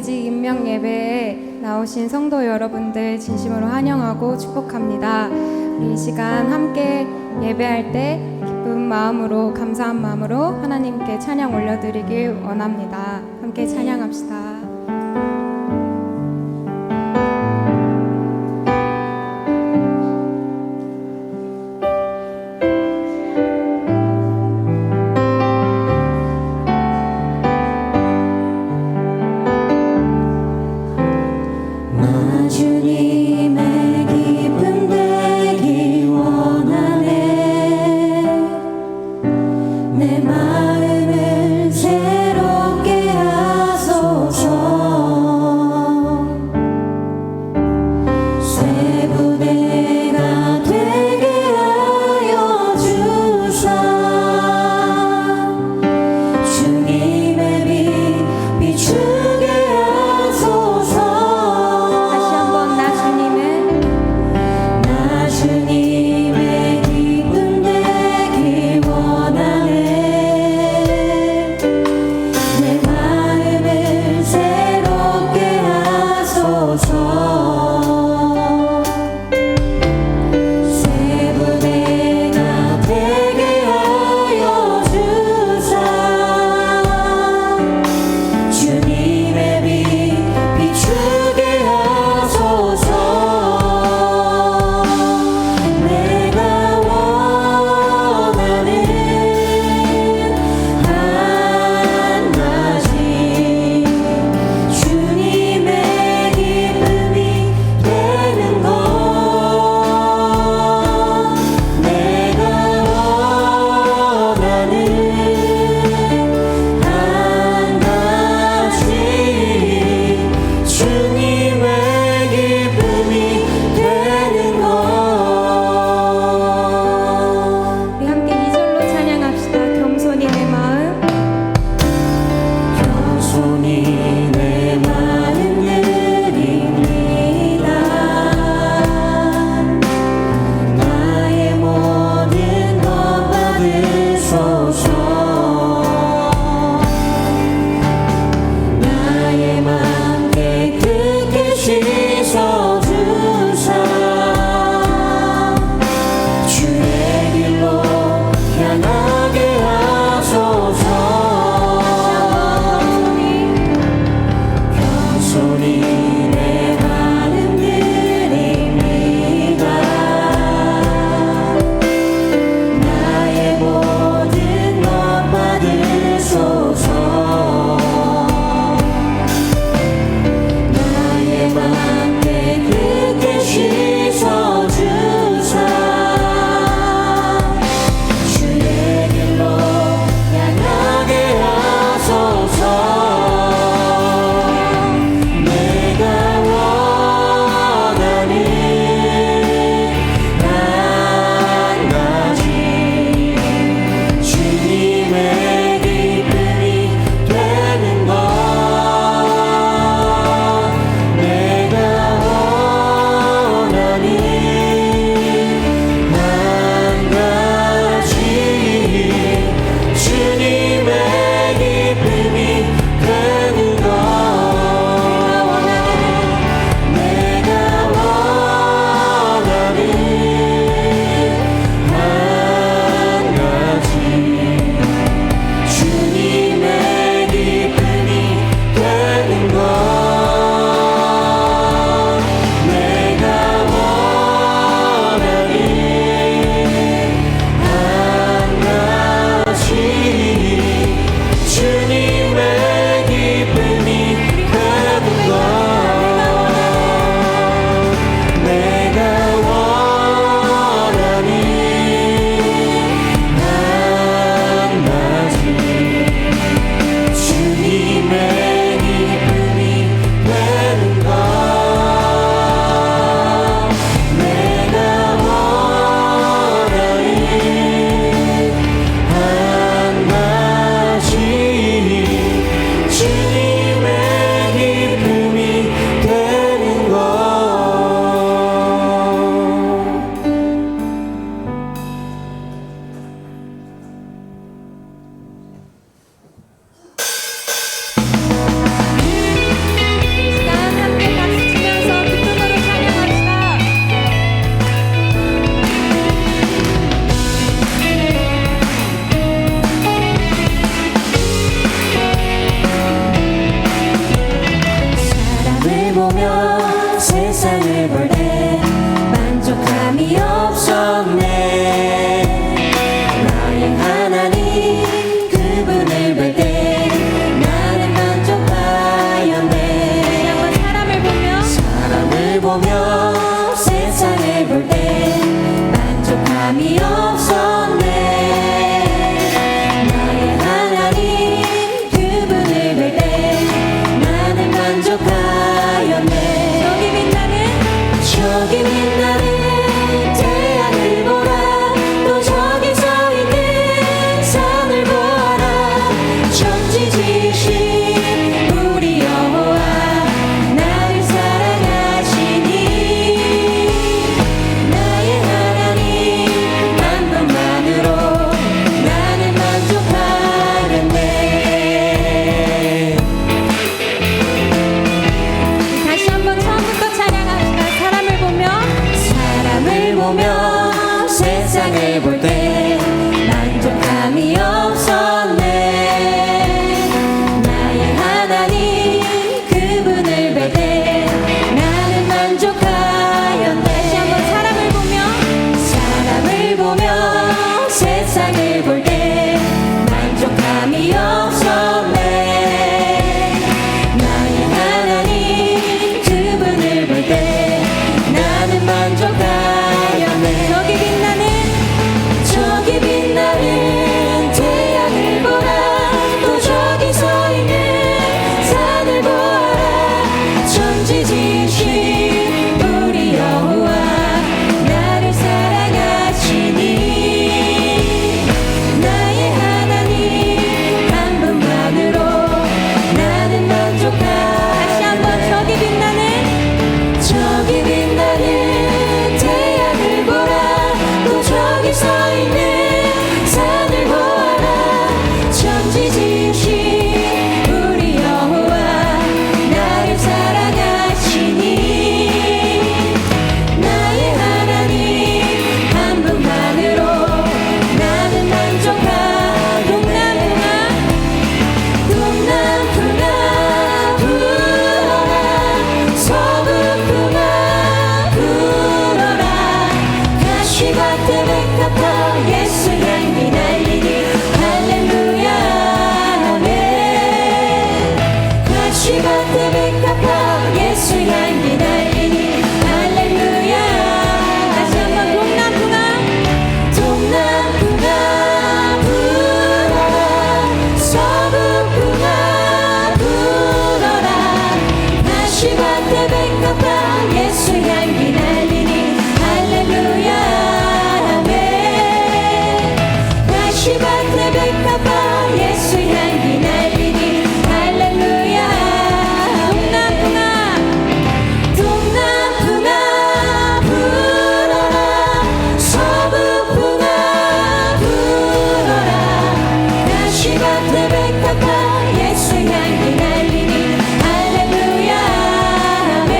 공회직 임명 예배에 나오신 성도 여러분들 진심으로 환영하고 축복합니다. 우리 이 시간 함께 예배할 때 기쁜 마음으로, 감사한 마음으로 하나님께 찬양 올려드리길 원합니다. 함께 찬양합시다. 주님의 기쁨 되기 원하네. 내 마음을 새롭게 하소서. 보며 세상을 볼 때 만족함이 없었네. 나의 하나님 그분을 볼 때 나는 만족하였네. 한번 사람을 보며 세상을 볼 때 만족함이 없었네. 나의 하나님 그분을 볼 때 나는 만족하였네. 저기 빛나는 태양을 보라. 또 저기 서 있는 산을 보아라. 천지 지으신 우리 여호와 나를 사랑하시니 나의 하나님 한 분만으로 나는 만족하겠네. 다시 한번 처음부터 찬양합시다. 사람을 보며 세상을 볼 때 만족함이 없었네. 나의 하나님 그분을 볼 때 나는 만족하였네. 다시 한번 사람을 보며 세상을 볼 때 만족함이 없었네. 나의 하나님 그분을 볼 때 나는 만족하였네. 저기 빛나는 태양을 보라. 또 저기 서 있는 산을 보아라. 천지 지으신 우리 여호와 나를 사랑하시니 나의 하나님 한 분만으로 나는 만족하였네. 다시 한번 저기 빛나는 태양을 보라. 또 저기 서 있는 산을 보아라. 천지 지으신 우리 여호와 나를 사랑하시니 나의 하나님 한 분만으로 나는 만족하겠네. 동남풍아 불어라. 서북풍아 불어라. 가시밭에 백합화 예수 향기 날리니 할렐루야 아멘. 가시밭에 백합화 예수 향기 날리니 할렐루야. 다시 한번 동남풍아 불어라. 서북풍아 불어라. 가시밭에 백합화 예수 향기 날리니 할렐루야 아멘. 가시밭에 백합화 예수 향기 날리니 할렐루야 동남풍아 불어라. 서북풍아 불어라. 가시밭에 백합화 예수 향기 날리니 할렐루야 아멘.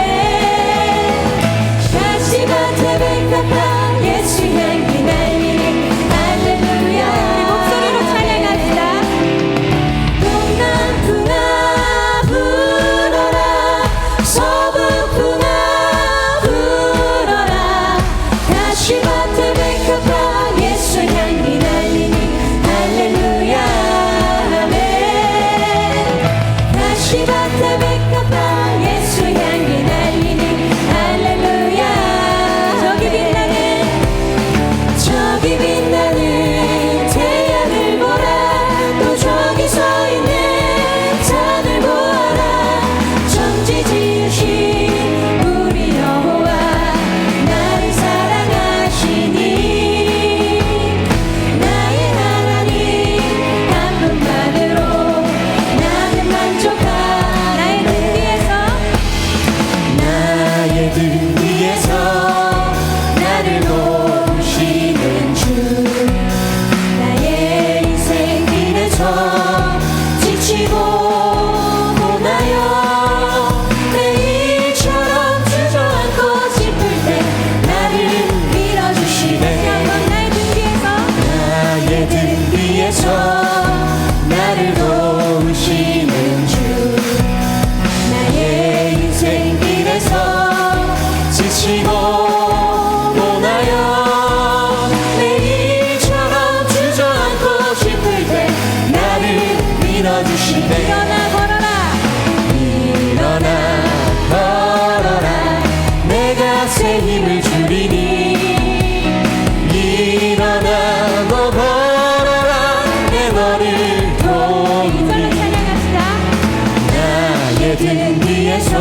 가시밭에 백합화 예수 향기 날리니 할렐루야. 목소리로 찬양합시다. 동남풍아 불어라. 서북풍아 불어라. 가시밭에 백합화 예수 향기 날리니 할렐루야 아멘. 가시밭에 백합화 예수 향기 날리니 할렐루야. 저기 빛나는 태양을 보라. 또 저기 서 있는 산을 보아라. 천지 지으신 우리 여호와 나를 사랑하시니 나의 하나님 한 분만으로 나는 만족하네. 나의 등 위에서 나를 도우시는 주. 나의 인생 길에서 지치고 고나여 매일처럼 주저앉고 싶을 때 나를 밀어주시네. 나의 등 위에서 나를 도우시는 주. 나의 인생 길 힘을 주리니 일어나 너 걸어라 내 너를 도우리 나의 등 뒤에서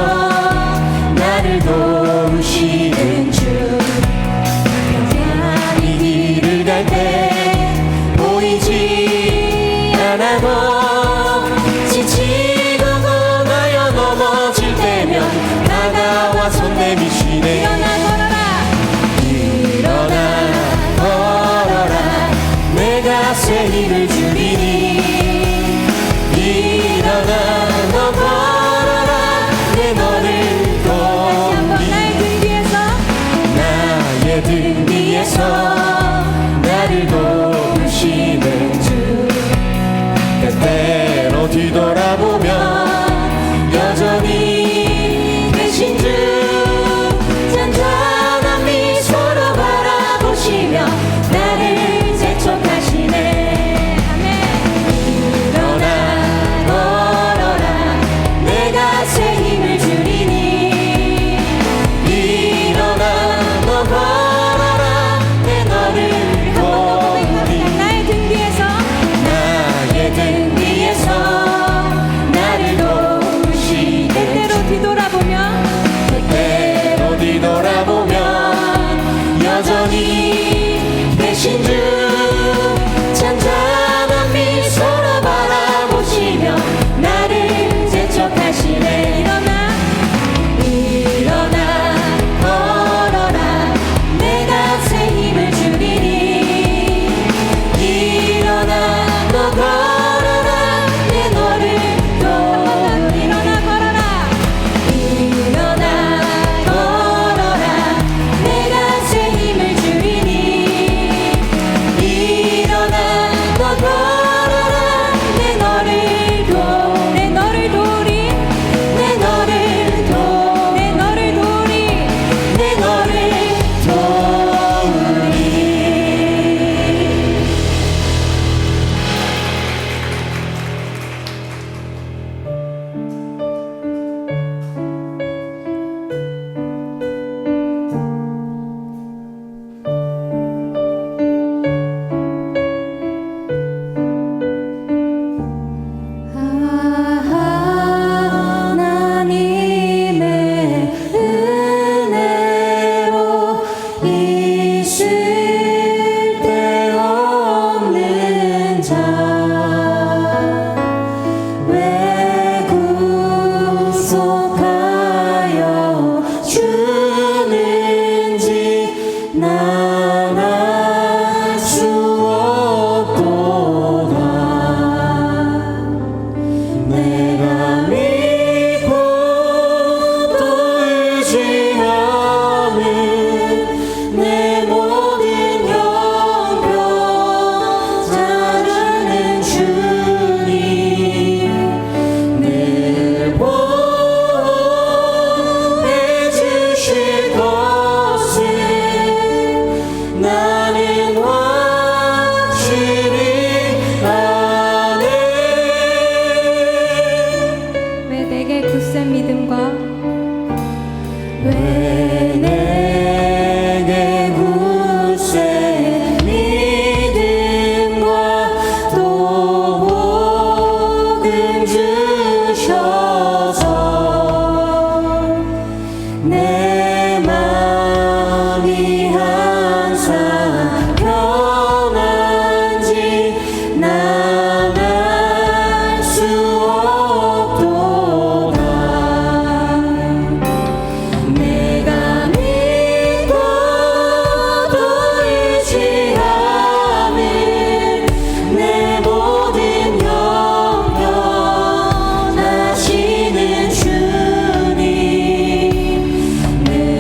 나를 도우시는 주 평안히 길을 갈 때 보이지 않아도 지치고 고나여 넘어질 때면 다가와 손 내미시네 일어나 걸어라 내 갓에 힘을 주리니 일어나 너 걸어라 내 너를 도우리 나의 등 뒤에서 나를 도우시는 주 때때로 뒤돌아보면 여전히 계신 주 잔잔한 미소로 바라보시며 나를 재촉하시네 일어나 걸어라 내 갓에 힘을 주리니 일어나 너 걸어라 내 너를 도우리 나의 등 뒤에서 나를 도우시네 때때로 뒤돌아보면 여전히 계신 주 잔잔한 미소로 바라보시며 나를 재촉하시네 일어나 걸어라 내 갓에 힘을 주리니 일어나 너 걸어라 내 너를 도우리 일어나 걸어라 내 갓에 힘을 주리니 일어나 너 걸어라 내 너를 도우리 내 너를 도우리 하나님의 은혜로 있을 데 없는 자 왜 구속하여 주는지 난 알 수 없도다 내가 믿고 또 의지하는 내 모든 형편 자르는 주님 늘 보호해 주실 것을 나는 확실히 아네 왜 내게 굳센 믿음과 왜 내게 굳센 믿음과 또 복음 주셔서 내 마음이 항상 편한지 난 알 수 없도다 내가 믿고 또 의지하는 내 모든 형편 하시는 주님 늘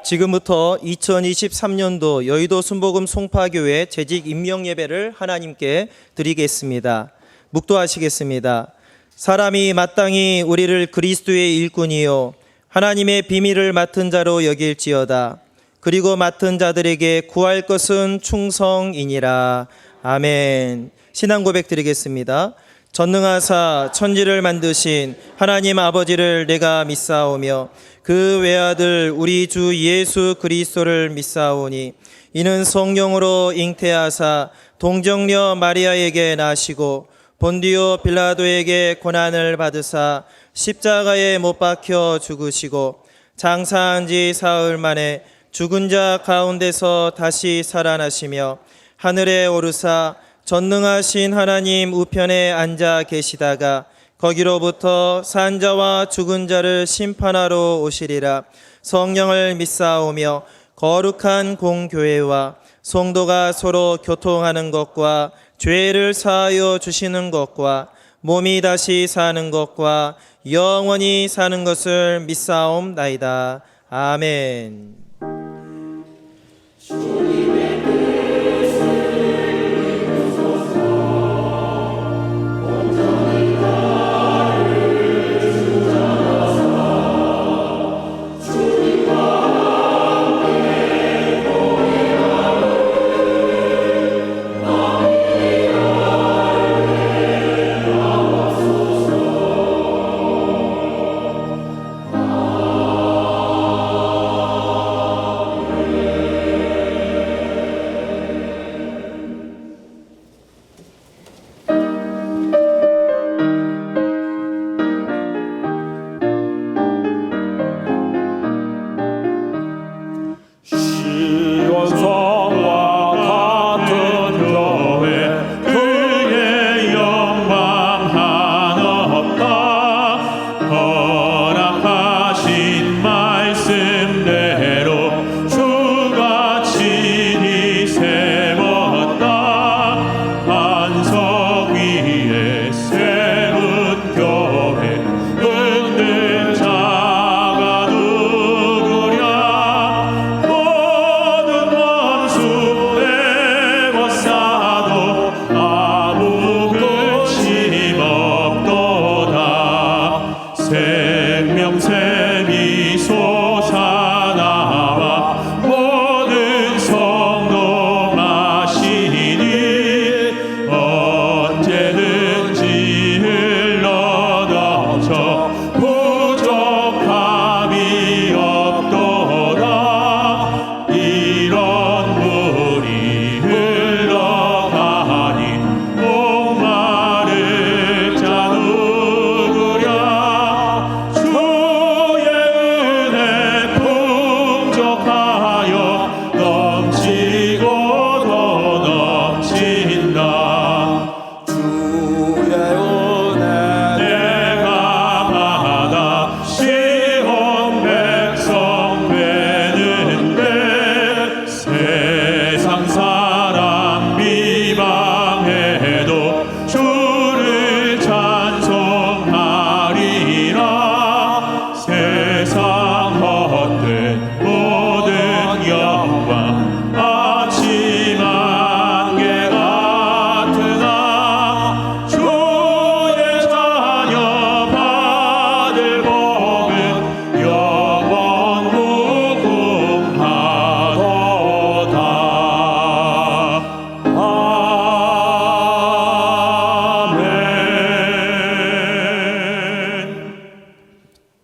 지금부터 2023년도 여의도 순복음 송파교회 재직 임명 예배를 하나님께 드리겠습니다. 묵도하시겠습니다. 사람이 마땅히 우리를 그리스도의 일꾼이요 하나님의 비밀을 맡은 자로 여길지어다. 그리고 맡은 자들에게 구할 것은 충성이니라. 아멘. 신앙 고백 드리겠습니다. 전능하사 천지를 만드신 하나님 아버지를 내가 믿사오며 그 외아들 우리 주 예수 그리스도를 믿사오니 이는 성령으로 잉태하사 동정녀 마리아에게 나시고 본디오 빌라도에게 고난을 받으사 십자가에 못 박혀 죽으시고 장사한 지 사흘 만에 죽은 자 가운데서 다시 살아나시며 하늘에 오르사 전능하신 하나님 우편에 앉아 계시다가 거기로부터 산 자와 죽은 자를 심판하러 오시리라. 성령을 믿사오며 거룩한 공교회와 성도가 서로 교통하는 것과 죄를 사하여 주시는 것과 몸이 다시 사는 것과 영원히 사는 것을 믿사옵나이다. 아멘.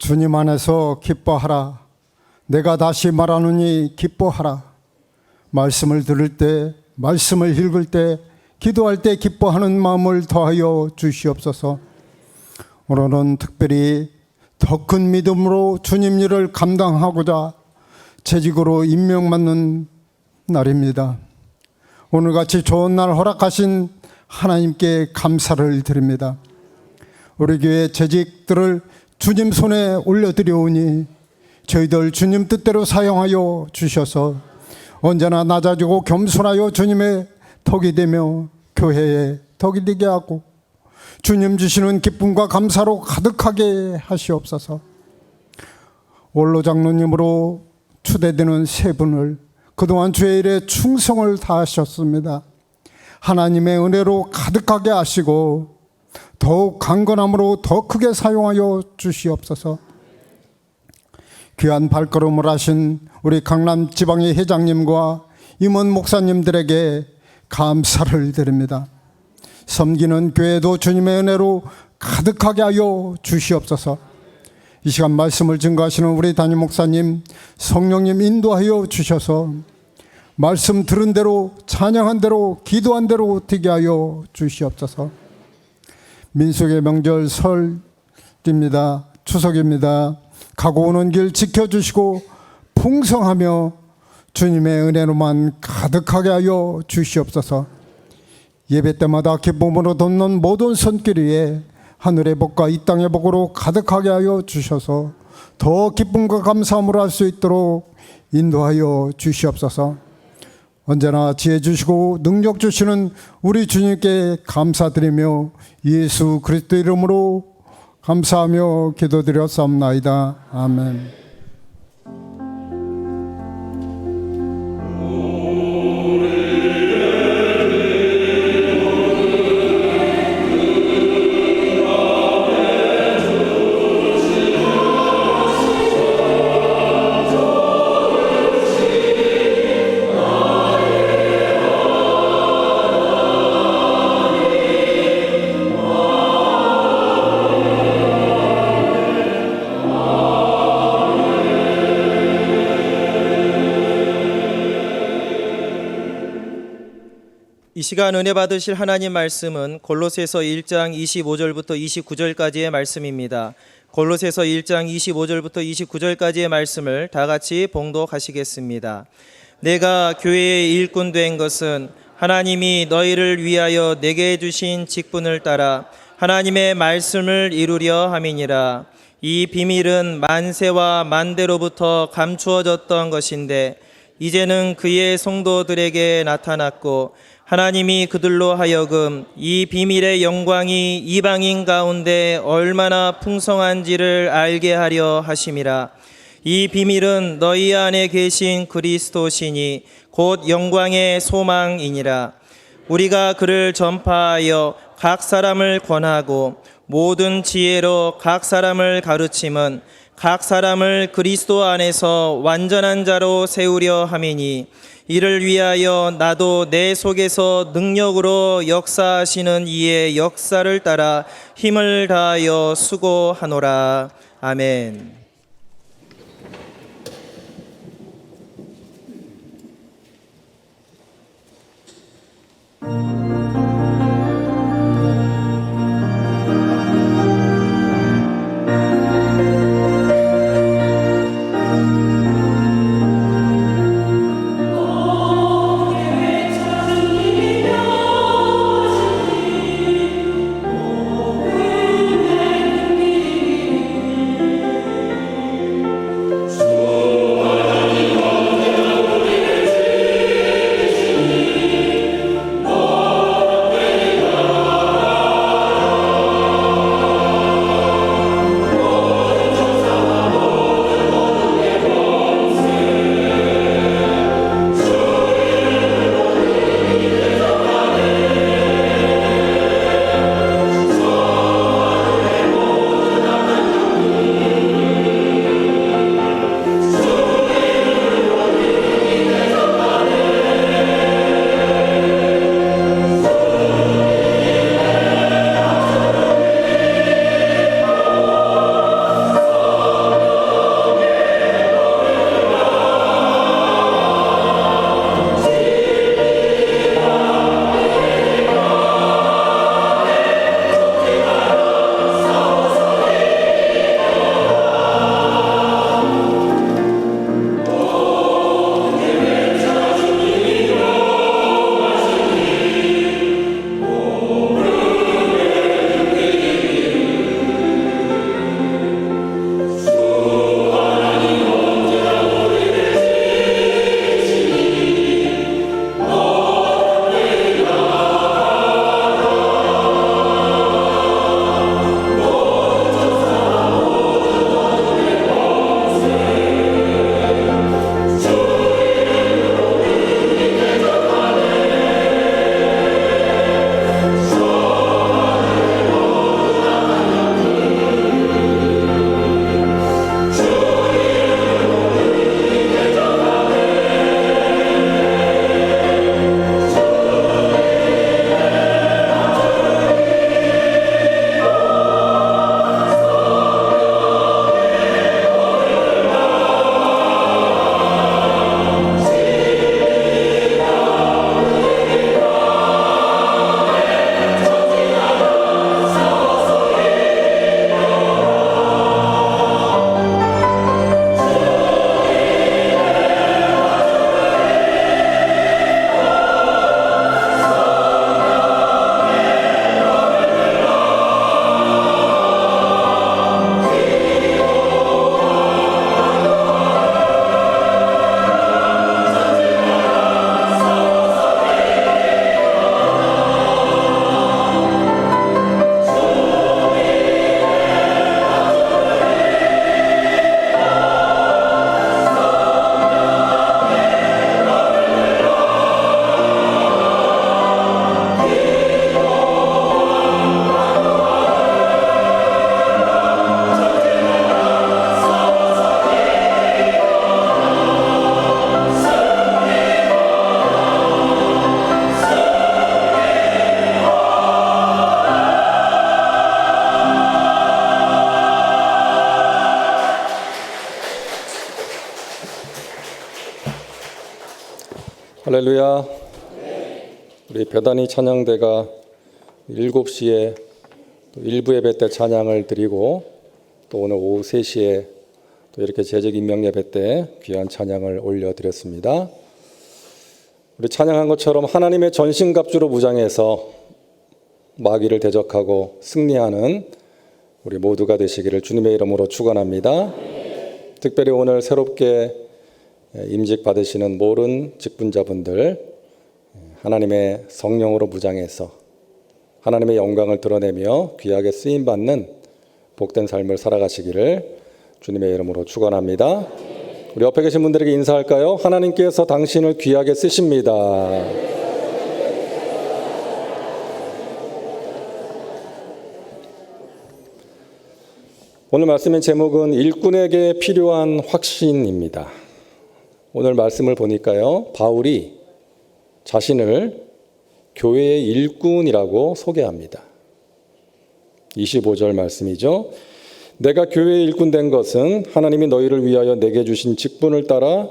주님 안에서 기뻐하라. 내가 다시 말하노니 기뻐하라. 말씀을 들을 때, 말씀을 읽을 때, 기도할 때 기뻐하는 마음을 더하여 주시옵소서. 오늘은 특별히 더 큰 믿음으로 주님 일을 감당하고자 재직으로 임명받는 날입니다. 오늘같이 좋은 날 허락하신 하나님께 감사를 드립니다. 우리 교회 재직들을 주님 손에 올려드려오니 저희들 주님 뜻대로 사용하여 주셔서 언제나 낮아지고 겸손하여 주님의 덕이 되며 교회에 덕이 되게 하고 주님 주시는 기쁨과 감사로 가득하게 하시옵소서. 원로 장로님으로 추대되는 세 분을 그동안 주의 일에 충성을 다하셨습니다. 하나님의 은혜로 가득하게 하시고 더욱 강건함으로 더 크게 사용하여 주시옵소서. 귀한 발걸음을 하신 우리 강남 지방의 회장님과 임원 목사님들에게 감사를 드립니다. 섬기는 교회도 주님의 은혜로 가득하게 하여 주시옵소서. 이 시간 말씀을 증거하시는 우리 담임 목사님, 성령님 인도하여 주셔서 말씀 들은 대로, 찬양한 대로, 기도한 대로 되게 하여 주시옵소서. 민속의 명절 설입니다. 추석입니다. 가고 오는 길 지켜주시고 풍성하며 주님의 은혜로만 가득하게 하여 주시옵소서. 예배 때마다 기쁨으로 돋는 모든 손길 위에 하늘의 복과 이 땅의 복으로 가득하게 하여 주셔서 더 기쁨과 감사함으로 할 수 있도록 인도하여 주시옵소서. 언제나 지혜 주시고 능력 주시는 우리 주님께 감사드리며 예수 그리스도 이름으로 감사하며 기도드렸사옵나이다. 아멘. 이 시간 은혜 받으실 하나님 말씀은 골로새서 1장 25절부터 29절까지의 말씀입니다. 골로새서 1장 25절부터 29절까지의 말씀을 다 같이 봉독하시겠습니다. 내가 교회의 일꾼 된 것은 하나님이 너희를 위하여 내게 주신 직분을 따라 하나님의 말씀을 이루려 함이니라. 이 비밀은 만세와 만대로부터 감추어졌던 것인데 이제는 그의 성도들에게 나타났고 하나님이 그들로 하여금 이 비밀의 영광이 이방인 가운데 얼마나 풍성한지를 알게 하려 하심이라. 이 비밀은 너희 안에 계신 그리스도시니 곧 영광의 소망이니라. 우리가 그를 전파하여 각 사람을 권하고 모든 지혜로 각 사람을 가르침은 각 사람을 그리스도 안에서 완전한 자로 세우려 함이니 이를 위하여 나도 내 속에서 능력으로 역사하시는 이의 역사를 따라 힘을 다하여 수고하노라. 아멘. 할렐루야. 우리 배단위 찬양대가 7시에 또 일부 예배 때 찬양을 드리고 또 오늘 오후 3시에 또 이렇게 제적 인명 예배 때 귀한 찬양을 올려드렸습니다. 우리 찬양한 것처럼 하나님의 전신갑주로 무장해서 마귀를 대적하고 승리하는 우리 모두가 되시기를 주님의 이름으로 축원합니다. 특별히 오늘 새롭게 임직 받으시는 모든 직분자분들 하나님의 성령으로 무장해서 하나님의 영광을 드러내며 귀하게 쓰임 받는 복된 삶을 살아가시기를 주님의 이름으로 축원합니다. 우리 옆에 계신 분들에게 인사할까요? 하나님께서 당신을 귀하게 쓰십니다. 오늘 말씀의 제목은 일꾼에게 필요한 확신입니다. 오늘 말씀을 보니까요, 바울이 자신을 교회의 일꾼이라고 소개합니다. 25절 말씀이죠. 내가 교회의 일꾼 된 것은 하나님이 너희를 위하여 내게 주신 직분을 따라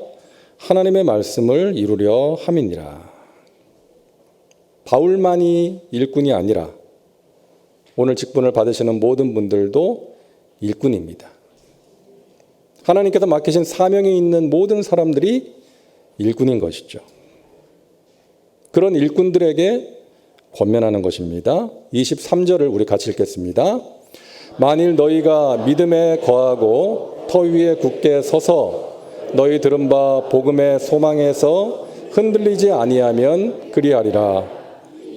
하나님의 말씀을 이루려 함이니라. 바울만이 일꾼이 아니라 오늘 직분을 받으시는 모든 분들도 일꾼입니다. 하나님께서 맡기신 사명이 있는 모든 사람들이 일꾼인 것이죠. 그런 일꾼들에게 권면하는 것입니다. 23절을 우리 같이 읽겠습니다. 만일 너희가 믿음에 거하고 터 위에 굳게 서서 너희 들은 바 복음의 소망에서 흔들리지 아니하면 그리하리라.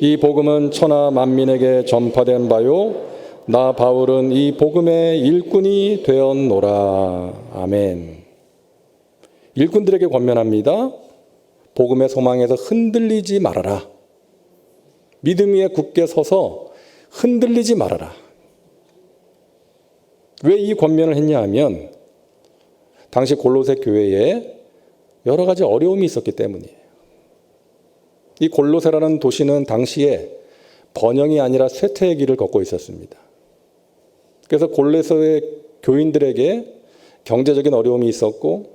이 복음은 천하 만민에게 전파된 바요 나 바울은 이 복음의 일꾼이 되었노라. 아멘. 일꾼들에게 권면합니다. 복음의 소망에서 흔들리지 말아라. 믿음 위에 굳게 서서 흔들리지 말아라. 왜 이 권면을 했냐 하면 당시 골로새 교회에 여러 가지 어려움이 있었기 때문이에요. 이 골로새라는 도시는 당시에 번영이 아니라 쇠퇴의 길을 걷고 있었습니다. 그래서 골로새의 교인들에게 경제적인 어려움이 있었고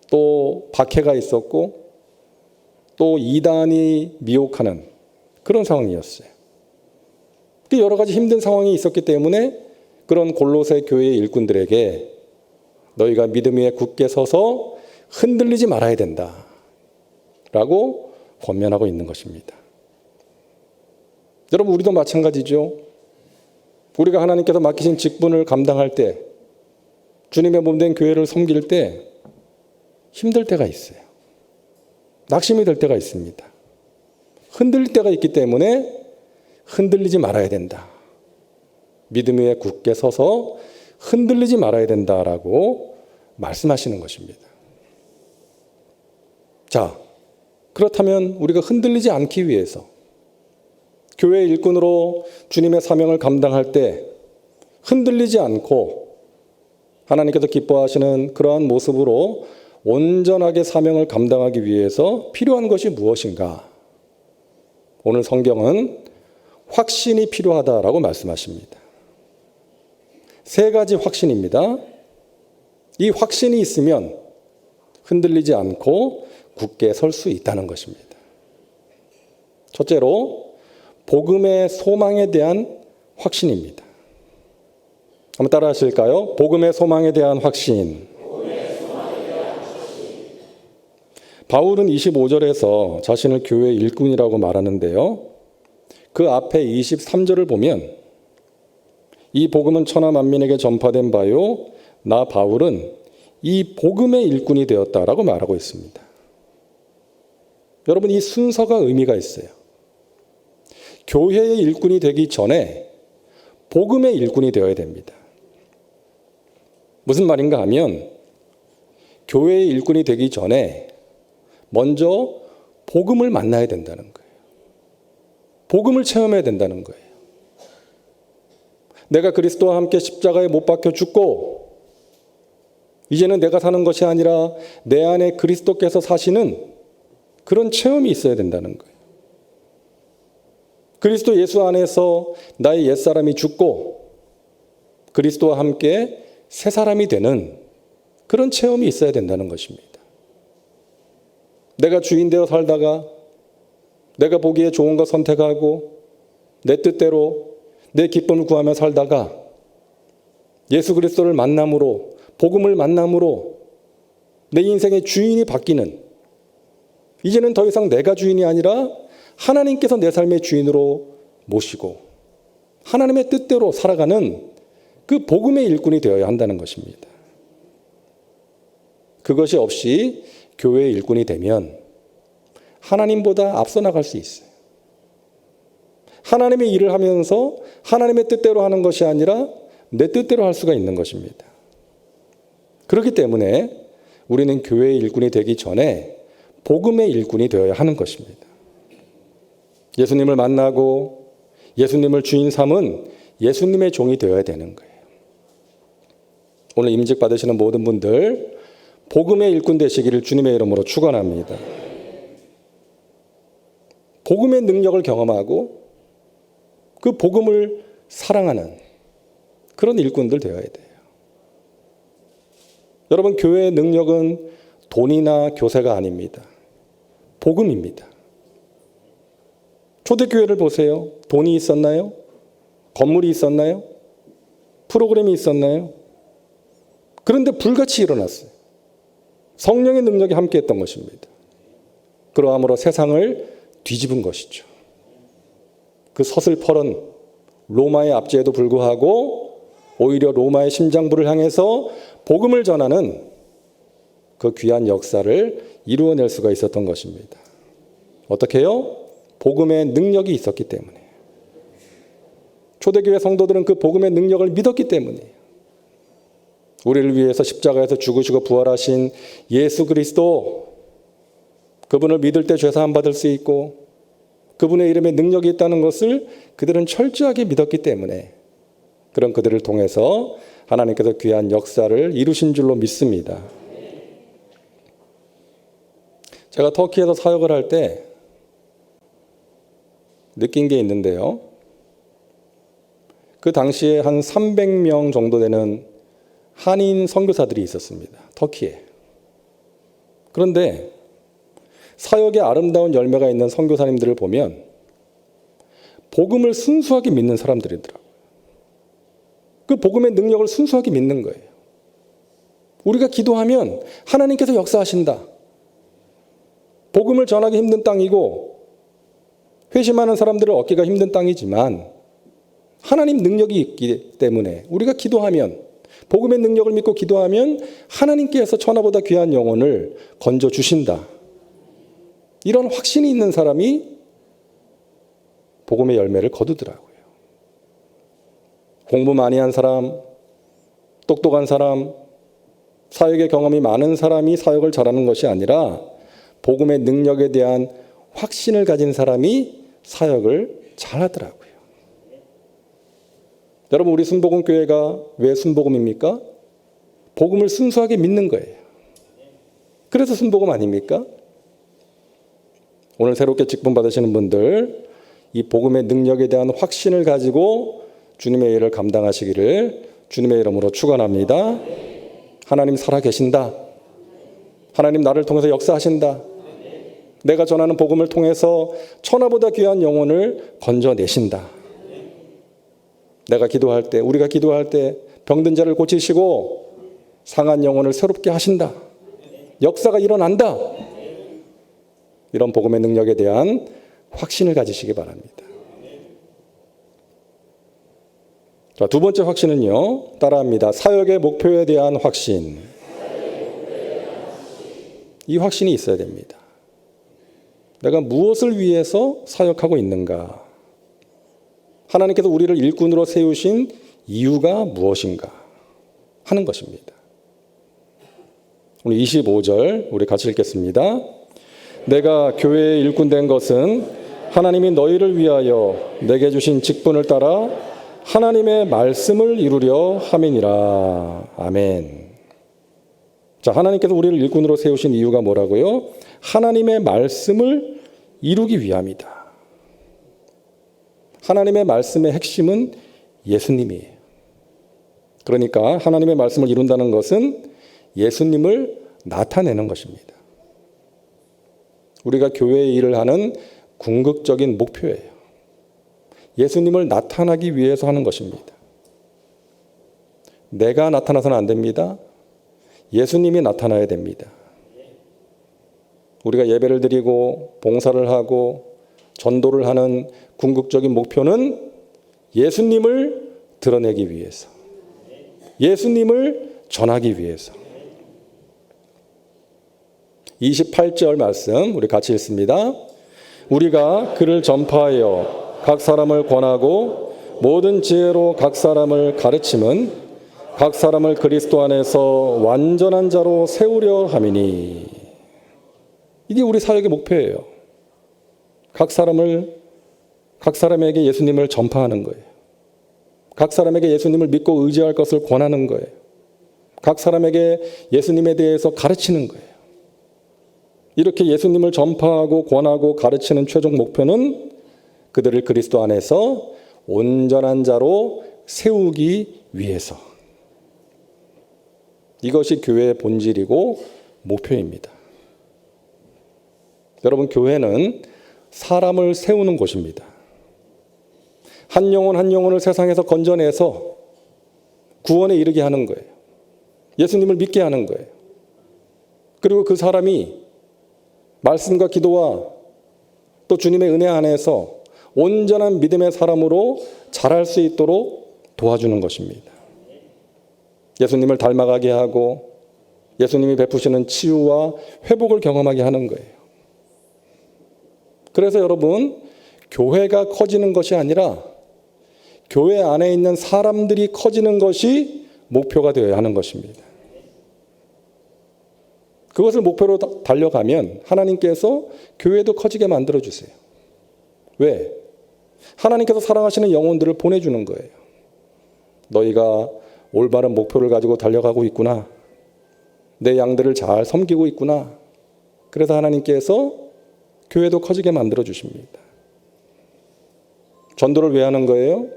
또 박해가 있었고 또 이단이 미혹하는 그런 상황이었어요. 여러 가지 힘든 상황이 있었기 때문에 그런 골로새 교회의 일꾼들에게 너희가 믿음 위에 굳게 서서 흔들리지 말아야 된다 라고 권면하고 있는 것입니다. 여러분, 우리도 마찬가지죠. 우리가 하나님께서 맡기신 직분을 감당할 때, 주님의 몸된 교회를 섬길 때 힘들 때가 있어요. 낙심이 될 때가 있습니다. 흔들릴 때가 있기 때문에 흔들리지 말아야 된다. 믿음 위에 굳게 서서 흔들리지 말아야 된다라고 말씀하시는 것입니다. 자, 그렇다면 우리가 흔들리지 않기 위해서 교회의 일꾼으로 주님의 사명을 감당할 때 흔들리지 않고 하나님께서 기뻐하시는 그러한 모습으로 온전하게 사명을 감당하기 위해서 필요한 것이 무엇인가? 오늘 성경은 확신이 필요하다라고 말씀하십니다. 3가지 확신입니다. 이 확신이 있으면 흔들리지 않고 굳게 설 수 있다는 것입니다. 첫째로 복음의 소망에 대한 확신입니다. 한번 따라 하실까요? 복음의 소망에 대한 확신. 바울은 25절에서 자신을 교회의 일꾼이라고 말하는데요. 그 앞에 23절을 보면 이 복음은 천하 만민에게 전파된 바요 나 바울은 이 복음의 일꾼이 되었다라고 말하고 있습니다. 여러분, 이 순서가 의미가 있어요. 교회의 일꾼이 되기 전에 복음의 일꾼이 되어야 됩니다. 무슨 말인가 하면 교회의 일꾼이 되기 전에 먼저 복음을 만나야 된다는 거예요. 복음을 체험해야 된다는 거예요. 내가 그리스도와 함께 십자가에 못 박혀 죽고 이제는 내가 사는 것이 아니라 내 안에 그리스도께서 사시는 그런 체험이 있어야 된다는 거예요. 그리스도 예수 안에서 나의 옛사람이 죽고 그리스도와 함께 새 사람이 되는 그런 체험이 있어야 된다는 것입니다. 내가 주인 되어 살다가 내가 보기에 좋은 것 선택하고 내 뜻대로 내 기쁨을 구하며 살다가 예수 그리스도를 만남으로, 복음을 만남으로 내 인생의 주인이 바뀌는, 이제는 더 이상 내가 주인이 아니라 하나님께서 내 삶의 주인으로 모시고 하나님의 뜻대로 살아가는 그 복음의 일꾼이 되어야 한다는 것입니다. 그것이 없이 교회의 일꾼이 되면 하나님보다 앞서 나갈 수 있어요. 하나님의 일을 하면서 하나님의 뜻대로 하는 것이 아니라 내 뜻대로 할 수가 있는 것입니다. 그렇기 때문에 우리는 교회의 일꾼이 되기 전에 복음의 일꾼이 되어야 하는 것입니다. 예수님을 만나고 예수님을 주인 삼은 예수님의 종이 되어야 되는 거예요. 오늘 임직 받으시는 모든 분들 복음의 일꾼 되시기를 주님의 이름으로 축원합니다. 복음의 능력을 경험하고 그 복음을 사랑하는 그런 일꾼들 되어야 돼요. 여러분, 교회의 능력은 돈이나 교세가 아닙니다. 복음입니다. 초대교회를 보세요. 돈이 있었나요? 건물이 있었나요? 프로그램이 있었나요? 그런데 불같이 일어났어요. 성령의 능력이 함께했던 것입니다. 그러함으로 세상을 뒤집은 것이죠. 그 서슬퍼런 로마의 압제에도 불구하고 오히려 로마의 심장부를 향해서 복음을 전하는 그 귀한 역사를 이루어낼 수가 있었던 것입니다. 어떻게 해요? 복음의 능력이 있었기 때문에. 초대교회 성도들은 그 복음의 능력을 믿었기 때문이에요. 우리를 위해서 십자가에서 죽으시고 부활하신 예수 그리스도, 그분을 믿을 때 죄사함 받을 수 있고 그분의 이름에 능력이 있다는 것을 그들은 철저하게 믿었기 때문에 그런 그들을 통해서 하나님께서 귀한 역사를 이루신 줄로 믿습니다. 제가 터키에서 사역을 할 때 느낀 게 있는데요. 그 당시에 한 300명 정도 되는 한인 선교사들이 있었습니다. 터키에. 그런데 사역에 아름다운 열매가 있는 선교사님들을 보면 복음을 순수하게 믿는 사람들이더라고요. 그 복음의 능력을 순수하게 믿는 거예요. 우리가 기도하면 하나님께서 역사하신다. 복음을 전하기 힘든 땅이고 회심하는 사람들을 얻기가 힘든 땅이지만 하나님 능력이 있기 때문에 우리가 기도하면, 복음의 능력을 믿고 기도하면 하나님께서 천하보다 귀한 영혼을 건져주신다. 이런 확신이 있는 사람이 복음의 열매를 거두더라고요. 공부 많이 한 사람, 똑똑한 사람, 사역의 경험이 많은 사람이 사역을 잘하는 것이 아니라 복음의 능력에 대한 확신을 가진 사람이 사역을 잘하더라고요. 여러분, 우리 순복음교회가 왜 순복음입니까? 복음을 순수하게 믿는 거예요. 그래서 순복음 아닙니까? 오늘 새롭게 직분 받으시는 분들, 이 복음의 능력에 대한 확신을 가지고 주님의 일을 감당하시기를 주님의 이름으로 축원합니다. 하나님 살아계신다. 하나님 나를 통해서 역사하신다. 내가 전하는 복음을 통해서 천하보다 귀한 영혼을 건져내신다. 내가 기도할 때, 우리가 기도할 때 병든 자를 고치시고 상한 영혼을 새롭게 하신다. 역사가 일어난다. 이런 복음의 능력에 대한 확신을 가지시기 바랍니다. 자, 두 번째 확신은요, 따라합니다. 사역의 목표에 대한 확신. 이 확신이 있어야 됩니다. 내가 무엇을 위해서 사역하고 있는가? 하나님께서 우리를 일꾼으로 세우신 이유가 무엇인가 하는 것입니다. 오늘 25절 우리 같이 읽겠습니다. 내가 교회의 일꾼 된 것은 하나님이 너희를 위하여 내게 주신 직분을 따라 하나님의 말씀을 이루려 함이니라. 아멘. 자, 하나님께서 우리를 일꾼으로 세우신 이유가 뭐라고요? 하나님의 말씀을 이루기 위함이다. 하나님의 말씀의 핵심은 예수님이에요. 그러니까 하나님의 말씀을 이룬다는 것은 예수님을 나타내는 것입니다. 우리가 교회의 일을 하는 궁극적인 목표예요. 예수님을 나타나기 위해서 하는 것입니다. 내가 나타나서는 안 됩니다. 예수님이 나타나야 됩니다. 우리가 예배를 드리고 봉사를 하고 전도를 하는 궁극적인 목표는 예수님을 드러내기 위해서, 예수님을 전하기 위해서. 28절 말씀 우리 같이 읽습니다. 우리가 그를 전파하여 각 사람을 권하고 모든 지혜로 각 사람을 가르침은 각 사람을 그리스도 안에서 완전한 자로 세우려 함이니. 이게 우리 사역의 목표예요. 각 사람에게 예수님을 전파하는 거예요. 각 사람에게 예수님을 믿고 의지할 것을 권하는 거예요. 각 사람에게 예수님에 대해서 가르치는 거예요. 이렇게 예수님을 전파하고 권하고 가르치는 최종 목표는 그들을 그리스도 안에서 온전한 자로 세우기 위해서. 이것이 교회의 본질이고 목표입니다. 여러분, 교회는 사람을 세우는 곳입니다. 한 영혼 한 영혼을 세상에서 건져내서 구원에 이르게 하는 거예요. 예수님을 믿게 하는 거예요. 그리고 그 사람이 말씀과 기도와 또 주님의 은혜 안에서 온전한 믿음의 사람으로 자랄 수 있도록 도와주는 것입니다. 예수님을 닮아가게 하고 예수님이 베푸시는 치유와 회복을 경험하게 하는 거예요. 그래서 여러분, 교회가 커지는 것이 아니라 교회 안에 있는 사람들이 커지는 것이 목표가 되어야 하는 것입니다. 그것을 목표로 달려가면 하나님께서 교회도 커지게 만들어주세요. 왜? 하나님께서 사랑하시는 영혼들을 보내주는 거예요. 너희가 올바른 목표를 가지고 달려가고 있구나. 내 양들을 잘 섬기고 있구나. 그래서 하나님께서 교회도 커지게 만들어주십니다. 전도를 왜 하는 거예요?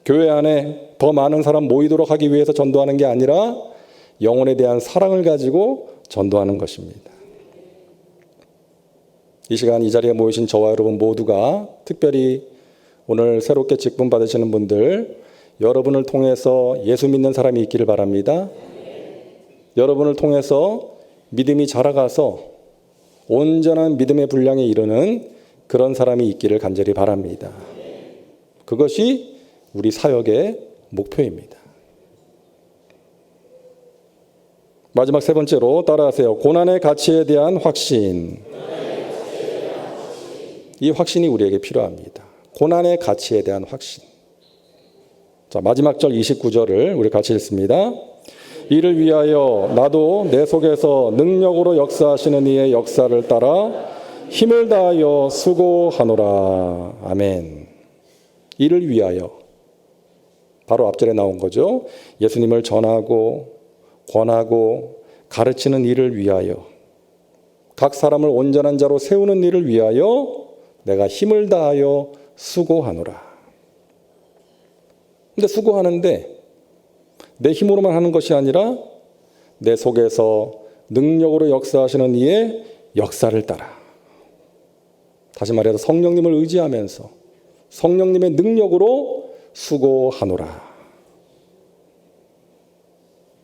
교회 안에 더 많은 사람 모이도록 하기 위해서 전도하는 게 아니라 영혼에 대한 사랑을 가지고 전도하는 것입니다. 이 시간 이 자리에 모이신 저와 여러분 모두가, 특별히 오늘 새롭게 직분 받으시는 분들, 여러분을 통해서 예수 믿는 사람이 있기를 바랍니다. 여러분을 통해서 믿음이 자라가서 온전한 믿음의 분량에 이르는 그런 사람이 있기를 간절히 바랍니다. 그것이 우리 사역의 목표입니다. 마지막 세 번째로 따라하세요. 고난의 가치에 대한 확신. 이 확신이 우리에게 필요합니다. 고난의 가치에 대한 확신. 자, 마지막 절 29절을 우리 같이 읽습니다. 이를 위하여 나도 내 속에서 능력으로 역사하시는 이의 역사를 따라 힘을 다하여 수고하노라. 아멘. 이를 위하여. 바로 앞절에 나온 거죠. 예수님을 전하고 권하고 가르치는 일을 위하여, 각 사람을 온전한 자로 세우는 일을 위하여 내가 힘을 다하여 수고하노라. 근데 수고하는데 내 힘으로만 하는 것이 아니라 내 속에서 능력으로 역사하시는 이의 역사를 따라, 다시 말해서 성령님을 의지하면서 성령님의 능력으로 수고하노라.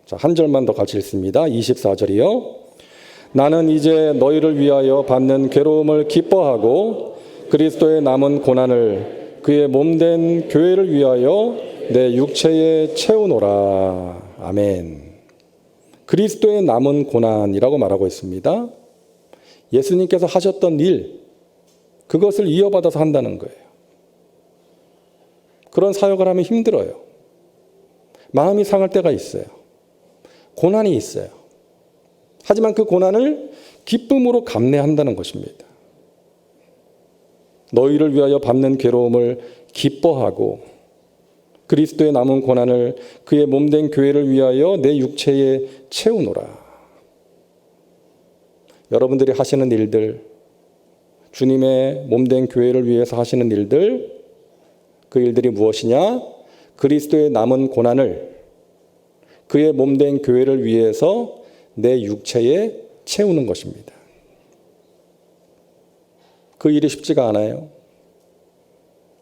자, 한 절만 더 같이 읽습니다. 24절이요. 나는 이제 너희를 위하여 받는 괴로움을 기뻐하고 그리스도의 남은 고난을 그의 몸된 교회를 위하여 내 육체에 채우노라. 아멘. 그리스도의 남은 고난이라고 말하고 있습니다. 예수님께서 하셨던 일, 그것을 이어받아서 한다는 거예요. 그런 사역을 하면 힘들어요. 마음이 상할 때가 있어요. 고난이 있어요. 하지만 그 고난을 기쁨으로 감내한다는 것입니다. 너희를 위하여 받는 괴로움을 기뻐하고 그리스도의 남은 고난을 그의 몸된 교회를 위하여 내 육체에 채우노라. 여러분들이 하시는 일들, 주님의 몸된 교회를 위해서 하시는 일들, 그 일들이 무엇이냐? 그리스도의 남은 고난을 그의 몸된 교회를 위해서 내 육체에 채우는 것입니다. 그 일이 쉽지가 않아요.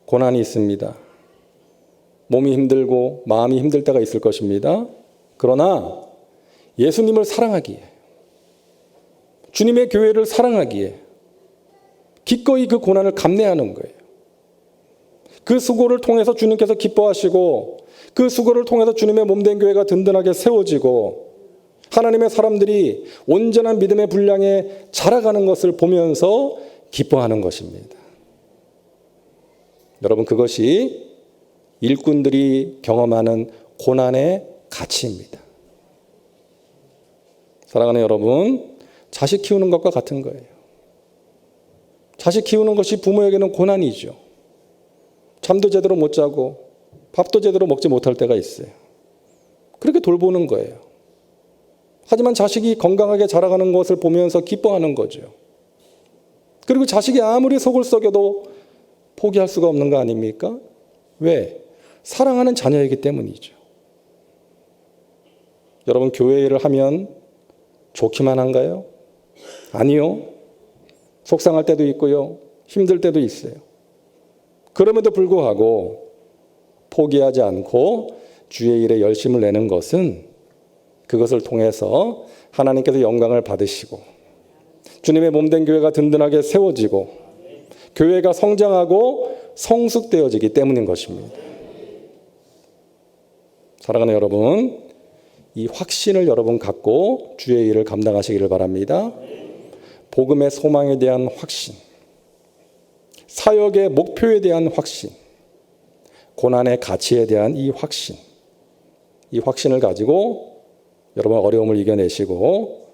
고난이 있습니다. 몸이 힘들고 마음이 힘들 때가 있을 것입니다. 그러나 예수님을 사랑하기에, 주님의 교회를 사랑하기에 기꺼이 그 고난을 감내하는 거예요. 그 수고를 통해서 주님께서 기뻐하시고, 그 수고를 통해서 주님의 몸된 교회가 든든하게 세워지고, 하나님의 사람들이 온전한 믿음의 분량에 자라가는 것을 보면서 기뻐하는 것입니다. 여러분, 그것이 일꾼들이 경험하는 고난의 가치입니다. 사랑하는 여러분, 자식 키우는 것과 같은 거예요. 자식 키우는 것이 부모에게는 고난이죠. 잠도 제대로 못 자고 밥도 제대로 먹지 못할 때가 있어요. 그렇게 돌보는 거예요. 하지만 자식이 건강하게 자라가는 것을 보면서 기뻐하는 거죠. 그리고 자식이 아무리 속을 썩여도 포기할 수가 없는 거 아닙니까? 왜? 사랑하는 자녀이기 때문이죠. 여러분, 교회 일을 하면 좋기만 한가요? 아니요. 속상할 때도 있고요. 힘들 때도 있어요. 그럼에도 불구하고 포기하지 않고 주의 일에 열심을 내는 것은, 그것을 통해서 하나님께서 영광을 받으시고 주님의 몸된 교회가 든든하게 세워지고 교회가 성장하고 성숙되어지기 때문인 것입니다. 사랑하는 여러분, 이 확신을 여러분 갖고 주의 일을 감당하시기를 바랍니다. 복음의 소망에 대한 확신, 사역의 목표에 대한 확신, 고난의 가치에 대한 이 확신, 이 확신을 가지고 여러분 어려움을 이겨내시고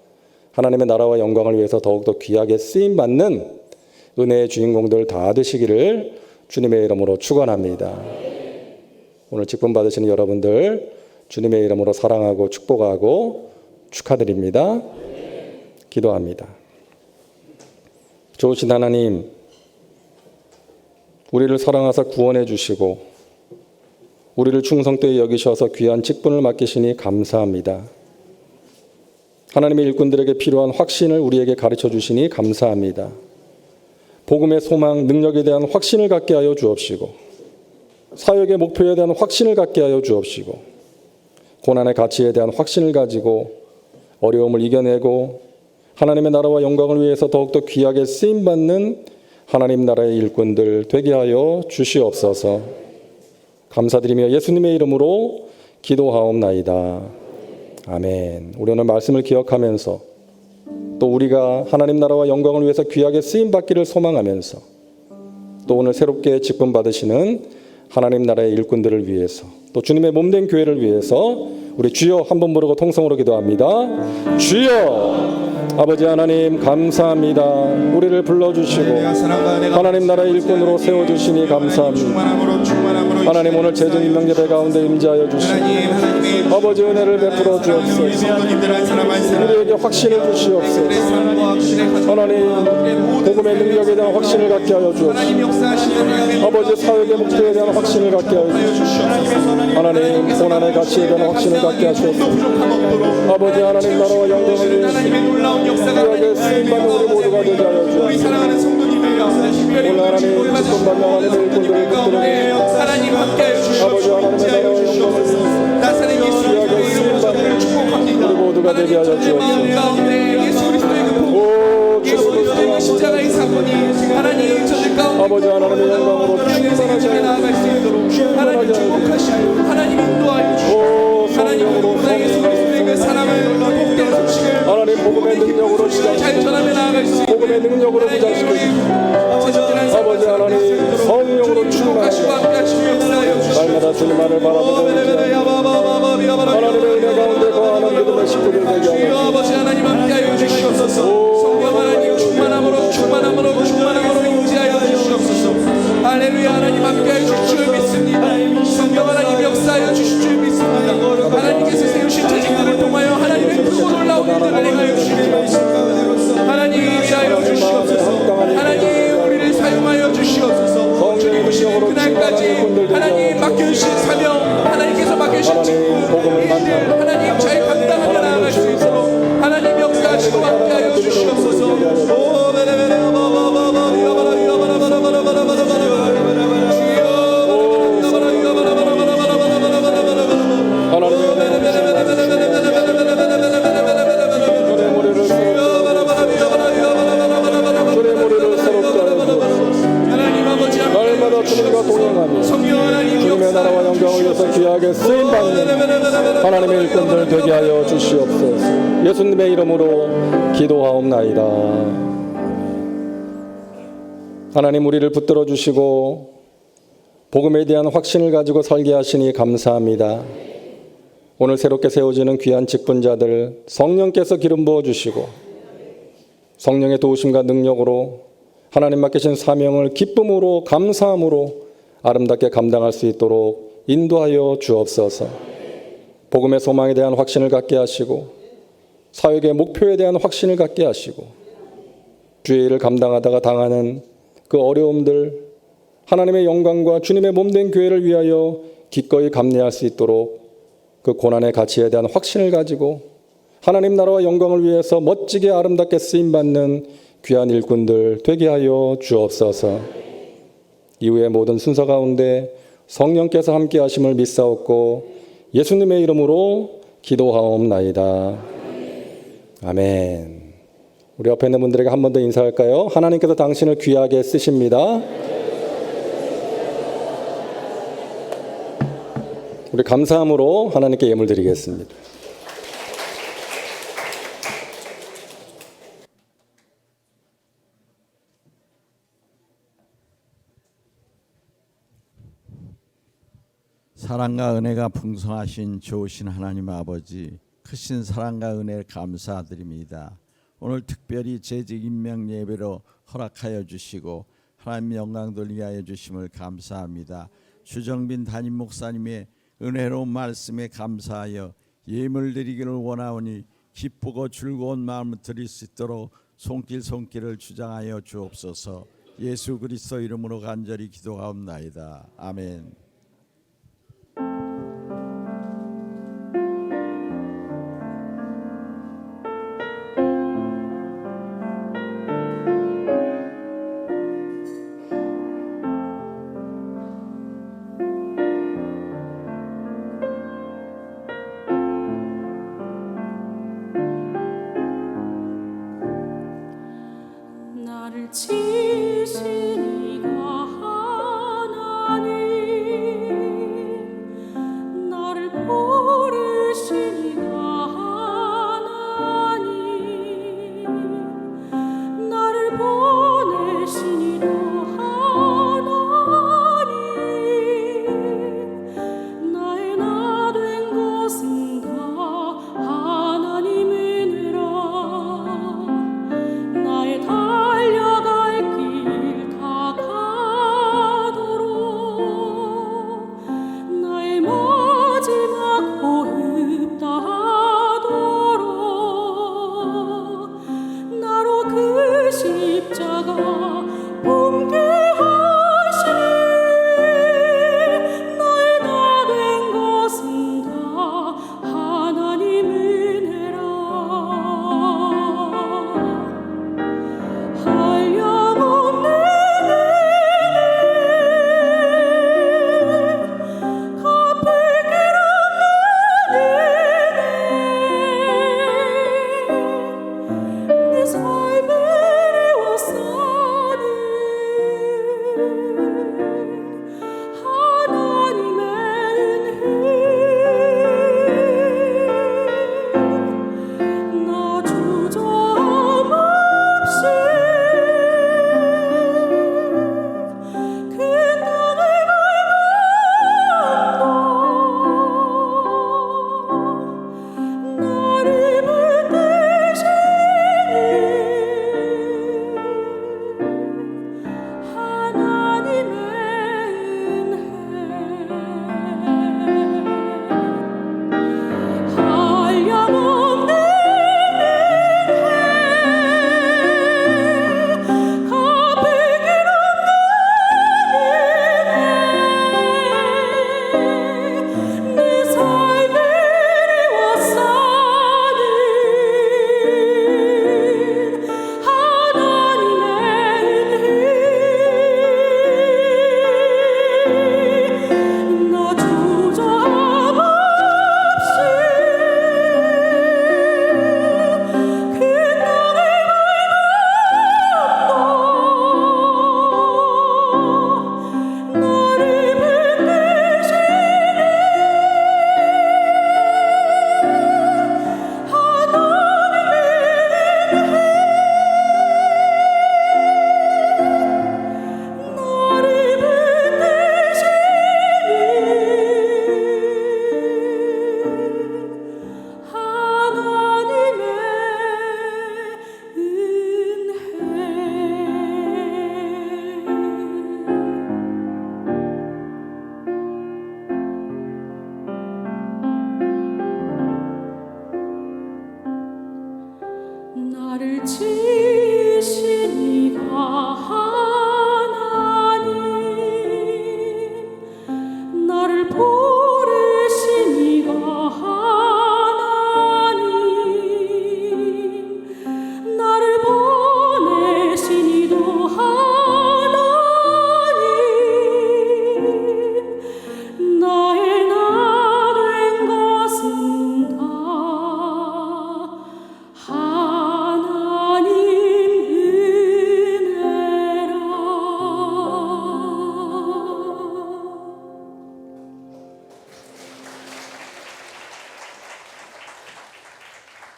하나님의 나라와 영광을 위해서 더욱더 귀하게 쓰임받는 은혜의 주인공들 다 되시기를 주님의 이름으로 축원합니다. 오늘 직분 받으시는 여러분들 주님의 이름으로 사랑하고 축복하고 축하드립니다. 기도합니다. 좋으신 하나님, 우리를 사랑하사 구원해 주시고 우리를 충성되이 여기셔서 귀한 직분을 맡기시니 감사합니다. 하나님의 일꾼들에게 필요한 확신을 우리에게 가르쳐 주시니 감사합니다. 복음의 소망, 능력에 대한 확신을 갖게 하여 주옵시고 사역의 목표에 대한 확신을 갖게 하여 주옵시고 고난의 가치에 대한 확신을 가지고 어려움을 이겨내고 하나님의 나라와 영광을 위해서 더욱더 귀하게 쓰임받는 하나님 나라의 일꾼들 되게 하여 주시옵소서. 감사드리며 예수님의 이름으로 기도하옵나이다. 아멘. 우리 오늘 말씀을 기억하면서 또 우리가 하나님 나라와 영광을 위해서 귀하게 쓰임받기를 소망하면서 또 오늘 새롭게 직분 받으시는 하나님 나라의 일꾼들을 위해서 또 주님의 몸된 교회를 위해서 우리 주여 한번 부르고 통성으로 기도합니다. 주여! 아버지 하나님 감사합니다. 우리를 불러주시고 하나님 나라의 일꾼으로 세워주시니 감사합니다. 하나님 오늘 제주인명 예배 가운데 임재하여 주시고 아버지 은혜를 베풀어 주옵소서. 우리에게 확신을 주시옵소서. 하나님 복음의 능력에 대한 확신을 갖게 하여 주옵소서. 아버지 사역의 목표에 대한 확신을 갖게 하여 주옵소서. 하나님 고난의 가치에 대한 확신을 갖게 하시옵소서. 아버지 하나님 나라와 영광을 위해서 귀하게 쓰임받는 우리 모두가 되게 하여 주옵소서. 오늘 하나님 직분받는 하나님의 일꾼들을 붙들어 하나님 함께하여 아버지 하나님의 나라와 영광을 위해서 나사렛 예수님의 이름으로 축복합니다. 우리 모두가 되게 하여 주옵소서. 마음 가운데 예수 그리스도의 그 예수님의 십자가의 사건이 하나님 저들 가운데 아버지 하나님의 영광으로 충만하게 나아갈 수 있도록 하나님 축복하시고 하나님 인도하여 주시고 하나님 보다 예수 그리스도의 그 사랑을 복된 소식을 하나님 복음의 능력으로 잘 전하며 나아갈 수 있도록 복음의 능력으로 부자시키고 아버지 하나님 성령으로 축복하시고 함께하시며 역사하여 주시고 날마다 주님만을 바라보고 하나님의 은혜 가운데 거하는 믿음의 식구들 되게 하옵소서. 아버지 하나님 함께하여 주시옵소서. 성령 하나님 충만함으로 임재하여 주시옵소서. 할렐루야. 하나님 함께하여 주실 줄 믿습니다. 성령 하나님 역사하여 주실 줄 믿습니다. 하나님께서 세우신 자식들을 통하여 하나님의 크고 놀라운 일들을 행하여 주실 줄 믿습니다. 하나님 위하여 주시옵소서. 하나님 우리를 사용하여 주시옵소서. 주님 그날까지 하나님 맡겨주신 사명, 하나님께서 맡겨주신 직분, 하나님 잘 감당하며 나아갈 수 있도록 하나님 역사하시고 함께하여 주시옵소서. 인도하여 주시옵소서. 예수님의 이름으로 기도하옵나이다. 하나님, 우리를 붙들어 주시고 복음에 대한 확신을 가지고 살게 하시니 감사합니다. 오늘 새롭게 세워지는 귀한 직분자들 성령께서 기름 부어 주시고 성령의 도우심과 능력으로 하나님 맡기신 사명을 기쁨으로 감사함으로 아름답게 감당할 수 있도록 인도하여 주옵소서. 복음의 소망에 대한 확신을 갖게 하시고 사역의 목표에 대한 확신을 갖게 하시고 주의 일을 감당하다가 당하는 그 어려움들, 하나님의 영광과 주님의 몸된 교회를 위하여 기꺼이 감내할 수 있도록 그 고난의 가치에 대한 확신을 가지고 하나님 나라와 영광을 위해서 멋지게 아름답게 쓰임받는 귀한 일꾼들 되게 하여 주옵소서. 이후의 모든 순서 가운데 성령께서 함께 하심을 믿사옵고 예수님의 이름으로 기도하옵나이다. 아멘. 우리 옆에 있는 분들에게 한 번 더 인사할까요? 하나님께서 당신을 귀하게 쓰십니다. 우리 감사함으로 하나님께 예물 드리겠습니다. 사랑과 은혜가 풍성하신 좋으신 하나님 아버지, 크신 사랑과 은혜 감사드립니다. 오늘 특별히 재직 임명 예배로 허락하여 주시고 하나님 영광 돌리게 하여 주심을 감사합니다. 주정빈 담임 목사님의 은혜로운 말씀에 감사하여 예물 드리기를 원하오니 기쁘고 즐거운 마음을 드릴 수 있도록 손길을 주장하여 주옵소서. 예수 그리스도 이름으로 간절히 기도하옵나이다. 아멘. 나를 지으신 이가 하나님, 나를 부르신 이가 하나님, 나를 보내신 이도 하나님, 나의 나 된 것은 다 하나님 은혜라. 나의 달려갈 길 다가도록 나의 마지막 호흡 다하도록 나로 그 십자가 옮게 하시니 나의 나 된 것은 다 하나님 은혜라. 한량없는 은혜, 갚을 길 없는 은혜, 내 삶을 이루었사니 나를 지으신 이가 하나님, 나를 부르신 이가 하나님, 나를 보내신 이도 하나님, 나의 나 된 것은 다 하나님 은혜라.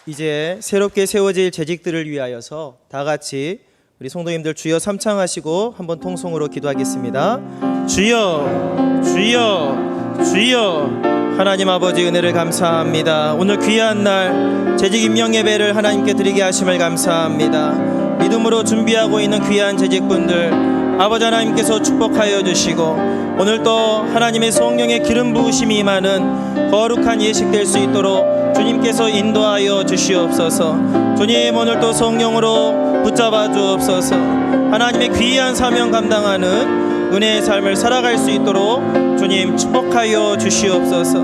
이제 새롭게 세워질 재직들을 위하여서 다 같이 우리 성도님들 주여 삼창하시고 한번 통성으로 기도하겠습니다. 주여, 주여, 주여. 하나님 아버지 은혜를 감사합니다. 오늘 귀한 날 재직 임명 예배를 하나님께 드리게 하심을 감사합니다. 믿음으로 준비하고 있는 귀한 재직분들 아버지 하나님께서 축복하여 주시고 오늘 또 하나님의 성령의 기름 부으심이 임하는 거룩한 예식 될 수 있도록 주님께서 인도하여 주시옵소서. 주님 오늘 또 성령으로 붙잡아 주옵소서. 하나님의 귀한 사명 감당하는 은혜의 삶을 살아갈 수 있도록 주님 축복하여 주시옵소서.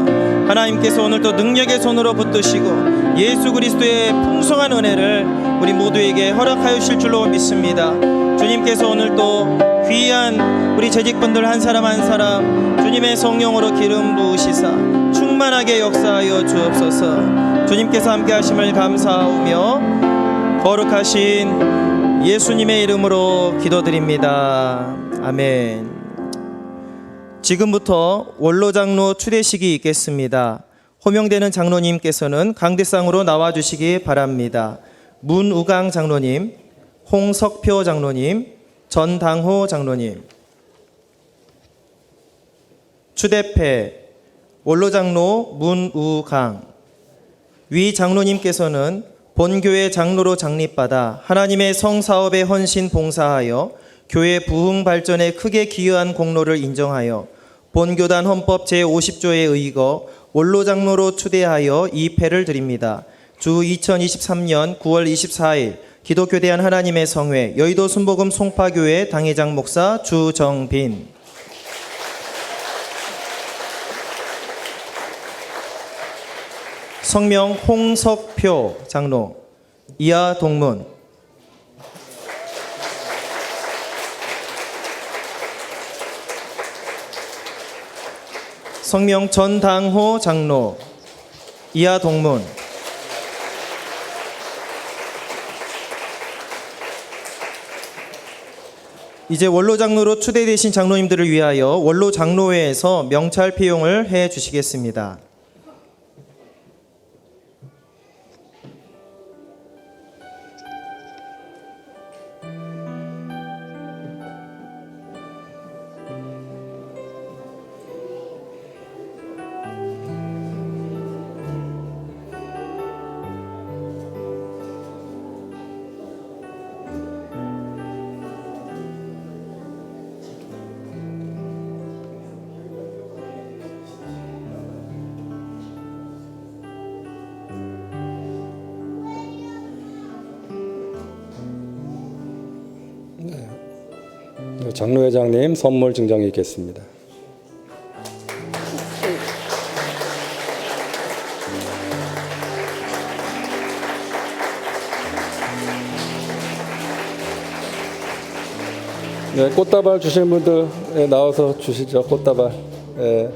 하나님께서 오늘 또 능력의 손으로 붙드시고 예수 그리스도의 풍성한 은혜를 우리 모두에게 허락하여 주실 줄로 믿습니다. 주님께서 오늘 또 귀한 우리 재직분들 한 사람 한 사람 주님의 성령으로 기름 부으시사 충만하게 역사하여 주옵소서. 주님께서 함께 하심을 감사하오며 거룩하신 예수님의 이름으로 기도드립니다. 아멘. 지금부터 원로 장로 추대식이 있겠습니다. 호명되는 장로님께서는 강대상으로 나와주시기 바랍니다. 문우강 장로님, 홍석표 장로님, 전당호 장로님. 추대패 원로 장로 문우강. 위 장로님께서는 본교회 장로로 장립받아 하나님의 성사업에 헌신 봉사하여 교회 부흥 발전에 크게 기여한 공로를 인정하여 본교단 헌법 제50조에 의거 원로 장로로 추대하여 이 패를 드립니다. 주 2023년 9월 24일 기독교대한 하나님의 성회 여의도 순복음 송파교회 당회장 목사 주정빈. 성명 홍석표 장로. 이하 동문. 성명 전당호 장로. 이하 동문. 이제 원로 장로로 추대되신 장로님들을 위하여 원로 장로회에서 명찰 피용을 해 주시겠습니다. 장로회장님 선물 증정이 있겠습니다. 네, 꽃다발 주실 분들 나와서 주시죠. 꽃다발. 네.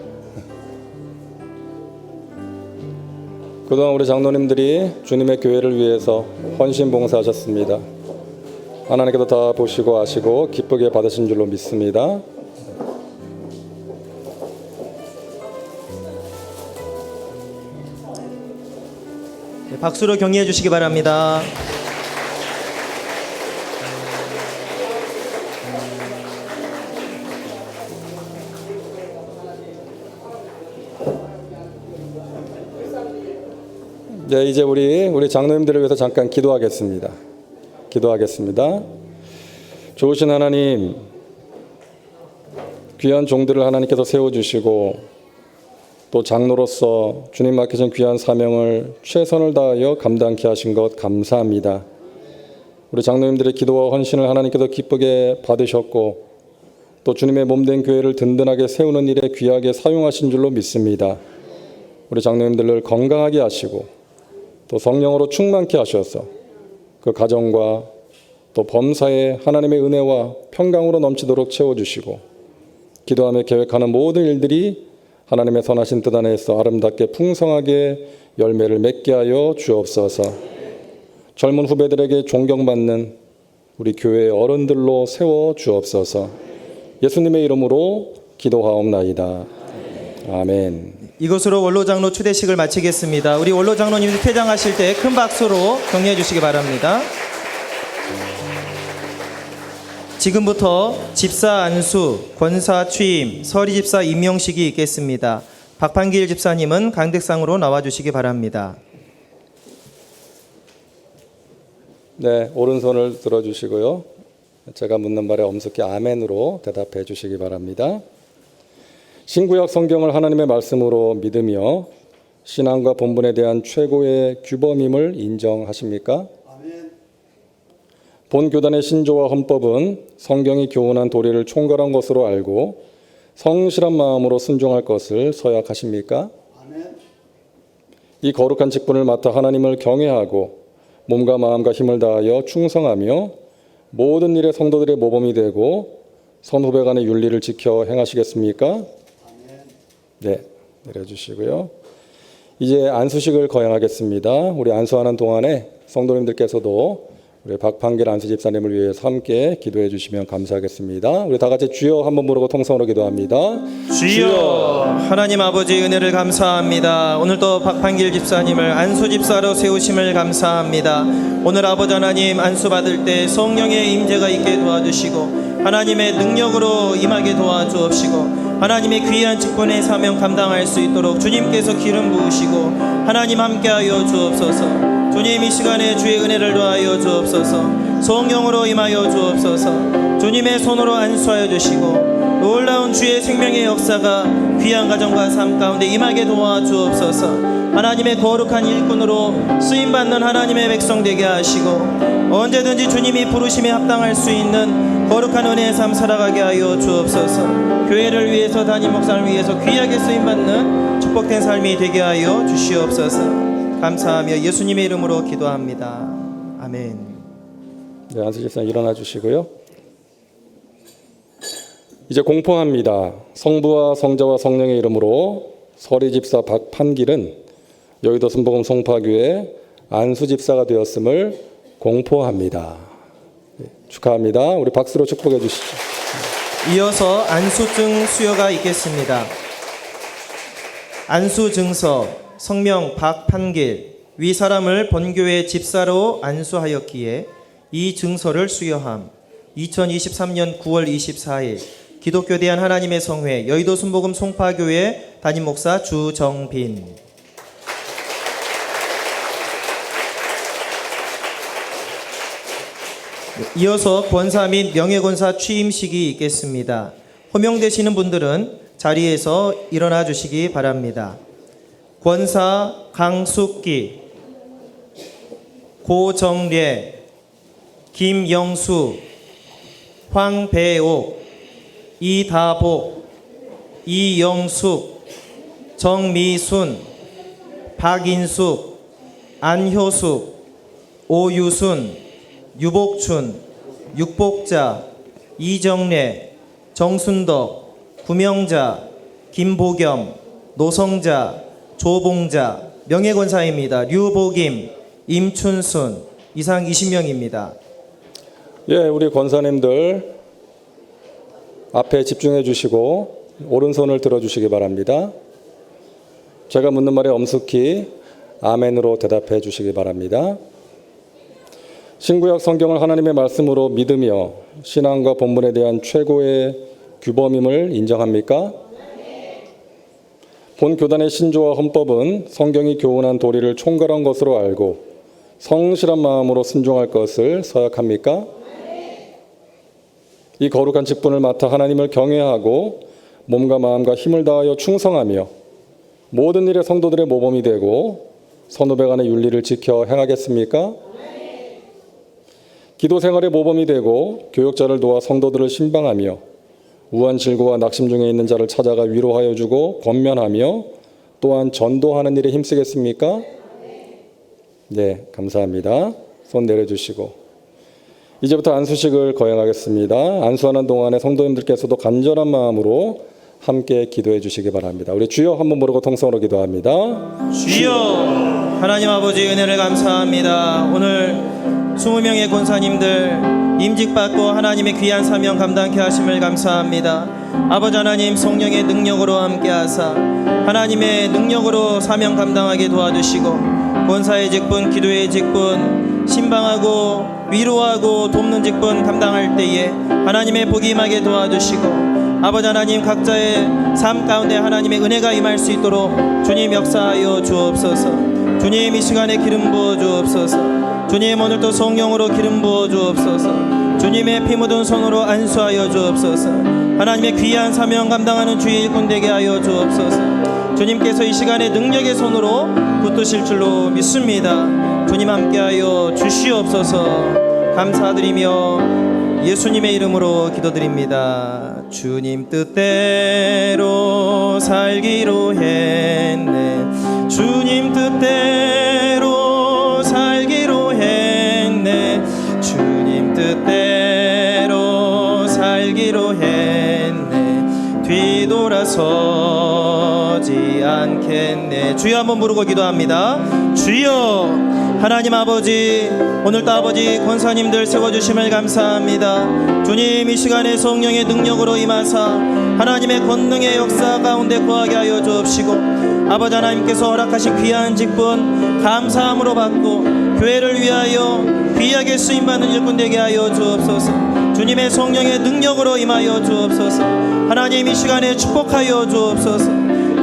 그동안 우리 장로님들이 주님의 교회를 위해서 헌신 봉사하셨습니다. 하나님께서 다 보시고 아시고 기쁘게 받으신 줄로 믿습니다. 네, 박수로 격려해 주시기 바랍니다. 네, 이제 우리 장로님들을 위해서 잠깐 기도하겠습니다. 좋으신 하나님, 귀한 종들을 하나님께서 세워주시고 또 장로로서 주님 맡기신 귀한 사명을 최선을 다하여 감당케 하신 것 감사합니다. 우리 장로님들의 기도와 헌신을 하나님께서 기쁘게 받으셨고 또 주님의 몸된 교회를 든든하게 세우는 일에 귀하게 사용하신 줄로 믿습니다. 우리 장로님들을 건강하게 하시고 또 성령으로 충만케 하셔서 그 가정과 또 범사에 하나님의 은혜와 평강으로 넘치도록 채워주시고 기도하며 계획하는 모든 일들이 하나님의 선하신 뜻 안에서 아름답게 풍성하게 열매를 맺게 하여 주옵소서. 젊은 후배들에게 존경받는 우리 교회의 어른들로 세워 주옵소서. 예수님의 이름으로 기도하옵나이다. 아멘. 이것으로 원로장로 추대식을 마치겠습니다. 우리 원로장로님들 퇴장하실 때 큰 박수로 격려해 주시기 바랍니다. 지금부터 집사 안수, 권사 취임, 서리 집사 임명식이 있겠습니다. 박판길 집사님은 강대상으로 나와주시기 바랍니다. 네, 오른손을 들어주시고요. 제가 묻는 말에 엄숙히 아멘으로 대답해 주시기 바랍니다. 신구약 성경을 하나님의 말씀으로 믿으며 신앙과 본분에 대한 최고의 규범임을 인정하십니까? 본 교단의 신조와 헌법은 성경이 교훈한 도리를 총괄한 것으로 알고 성실한 마음으로 순종할 것을 서약하십니까? 이 거룩한 직분을 맡아 하나님을 경외하고 몸과 마음과 힘을 다하여 충성하며 모든 일에 성도들의 모범이 되고 선후배 간의 윤리를 지켜 행하시겠습니까? 네, 내려주시고요. 이제 안수식을 거행하겠습니다. 우리 안수하는 동안에 성도님들께서도 우리 박판길 안수 집사님을 위해서 함께 기도해 주시면 감사하겠습니다. 우리 다 같이 주여 한번 부르고 통성으로 기도합니다. 주여, 하나님 아버지 은혜를 감사합니다. 오늘도 박판길 집사님을 안수 집사로 세우심을 감사합니다. 오늘 아버지 하나님 안수 받을 때 성령의 임재가 있게 도와주시고 하나님의 능력으로 임하게 도와주옵시고 하나님의 귀한 직분의 사명 감당할 수 있도록 주님께서 기름 부으시고 하나님 함께하여 주옵소서. 주님 이 시간에 주의 은혜를 더하여 주옵소서. 성령으로 임하여 주옵소서. 주님의 손으로 안수하여 주시고 놀라운 주의 생명의 역사가 귀한 가정과 삶 가운데 임하게 도와주옵소서. 하나님의 거룩한 일꾼으로 쓰임받는 하나님의 백성 되게 하시고 언제든지 주님이 부르심에 합당할 수 있는 거룩한 은혜의 삶 살아가게 하여 주옵소서. 교회를 위해서 담임 목사를 위해서 귀하게 쓰임받는 축복된 삶이 되게 하여 주시옵소서. 감사하며 예수님의 이름으로 기도합니다. 아멘. 네, 안수 집사님 일어나 주시고요. 이제 공포합니다. 성부와 성자와 성령의 이름으로 서리 집사 박판길은 여의도 순복음 송파교회 안수 집사가 되었음을 공포합니다. 네, 축하합니다. 우리 박수로 축복해 주시죠. 이어서 안수증 수여가 있겠습니다. 안수증서 성명 박판길 위 사람을 본교회 집사로 안수하였기에 이 증서를 수여함. 2023년 9월 24일 기독교 대한 하나님의 성회 여의도 순복음 송파교회 담임 목사 주정빈. 이어서 권사 및 명예권사 취임식이 있겠습니다. 호명되시는 분들은 자리에서 일어나 주시기 바랍니다. 권사 강숙기, 고정례, 김영수, 황배옥, 이다복, 이영숙, 정미순, 박인숙, 안효숙, 오유순, 유복춘, 육복자, 이정래, 정순덕, 구명자, 김보겸, 노성자, 조봉자, 명예권사입니다. 류복임, 임춘순, 이상 20명입니다. 예, 우리 권사님들 앞에 집중해 주시고 오른손을 들어 주시기 바랍니다. 제가 묻는 말에 엄숙히 아멘으로 대답해 주시기 바랍니다. 신구약 성경을 하나님의 말씀으로 믿으며 신앙과 본분에 대한 최고의 규범임을 인정합니까? 본 교단의 신조와 헌법은 성경이 교훈한 도리를 총괄한 것으로 알고 성실한 마음으로 순종할 것을 서약합니까? 이 거룩한 직분을 맡아 하나님을 경외하고 몸과 마음과 힘을 다하여 충성하며 모든 일에 성도들의 모범이 되고 선후배 간의 윤리를 지켜 행하겠습니까? 기도 생활의 모범이 되고 교역자를 도와 성도들을 신방하며 우한 질고와 낙심 중에 있는 자를 찾아가 위로하여 주고 권면하며 또한 전도하는 일에 힘쓰겠습니까? 네, 감사합니다. 손 내려주시고 이제부터 안수식을 거행하겠습니다. 안수하는 동안에 성도님들께서도 간절한 마음으로 함께 기도해 주시기 바랍니다. 우리 주여 한번 부르고 통성으로 기도합니다. 주여, 하나님 아버지 은혜를 감사합니다. 오늘 20명의 권사님들 임직받고 하나님의 귀한 사명 감당케 하심을 감사합니다. 아버지 하나님 성령의 능력으로 함께하사 하나님의 능력으로 사명 감당하게 도와주시고 권사의 직분, 기도의 직분, 신방하고 위로하고 돕는 직분 감당할 때에 하나님의 복이 임하게 도와주시고 아버지 하나님 각자의 삶 가운데 하나님의 은혜가 임할 수 있도록 주님 역사하여 주옵소서. 주님 이 시간에 기름 부어 주옵소서. 주님 오늘도 성령으로 기름 부어 주옵소서. 주님의 피 묻은 손으로 안수하여 주옵소서. 하나님의 귀한 사명 감당하는 주의 일꾼 되게 하여 주옵소서. 주님께서 이 시간에 능력의 손으로 붙드실 줄로 믿습니다. 주님 함께하여 주시옵소서. 감사드리며 예수님의 이름으로 기도드립니다. 주님 뜻대로 살기로 했네. 주님 뜻대로 살기로 했네. 주님 뜻대로 살기로 했네. 뒤돌아서지 않겠네. 주여 한번 부르고 기도합니다. 주여, 하나님 아버지 오늘도 아버지 권사님들 세워주심을 감사합니다. 주님 이 시간에 성령의 능력으로 임하사 하나님의 권능의 역사 가운데 거하게 하여 주옵시고 아버지 하나님께서 허락하신 귀한 직분 감사함으로 받고 교회를 위하여 귀하게 쓰임받는 일꾼 되게 하여 주옵소서. 주님의 성령의 능력으로 임하여 주옵소서. 하나님 이 시간에 축복하여 주옵소서.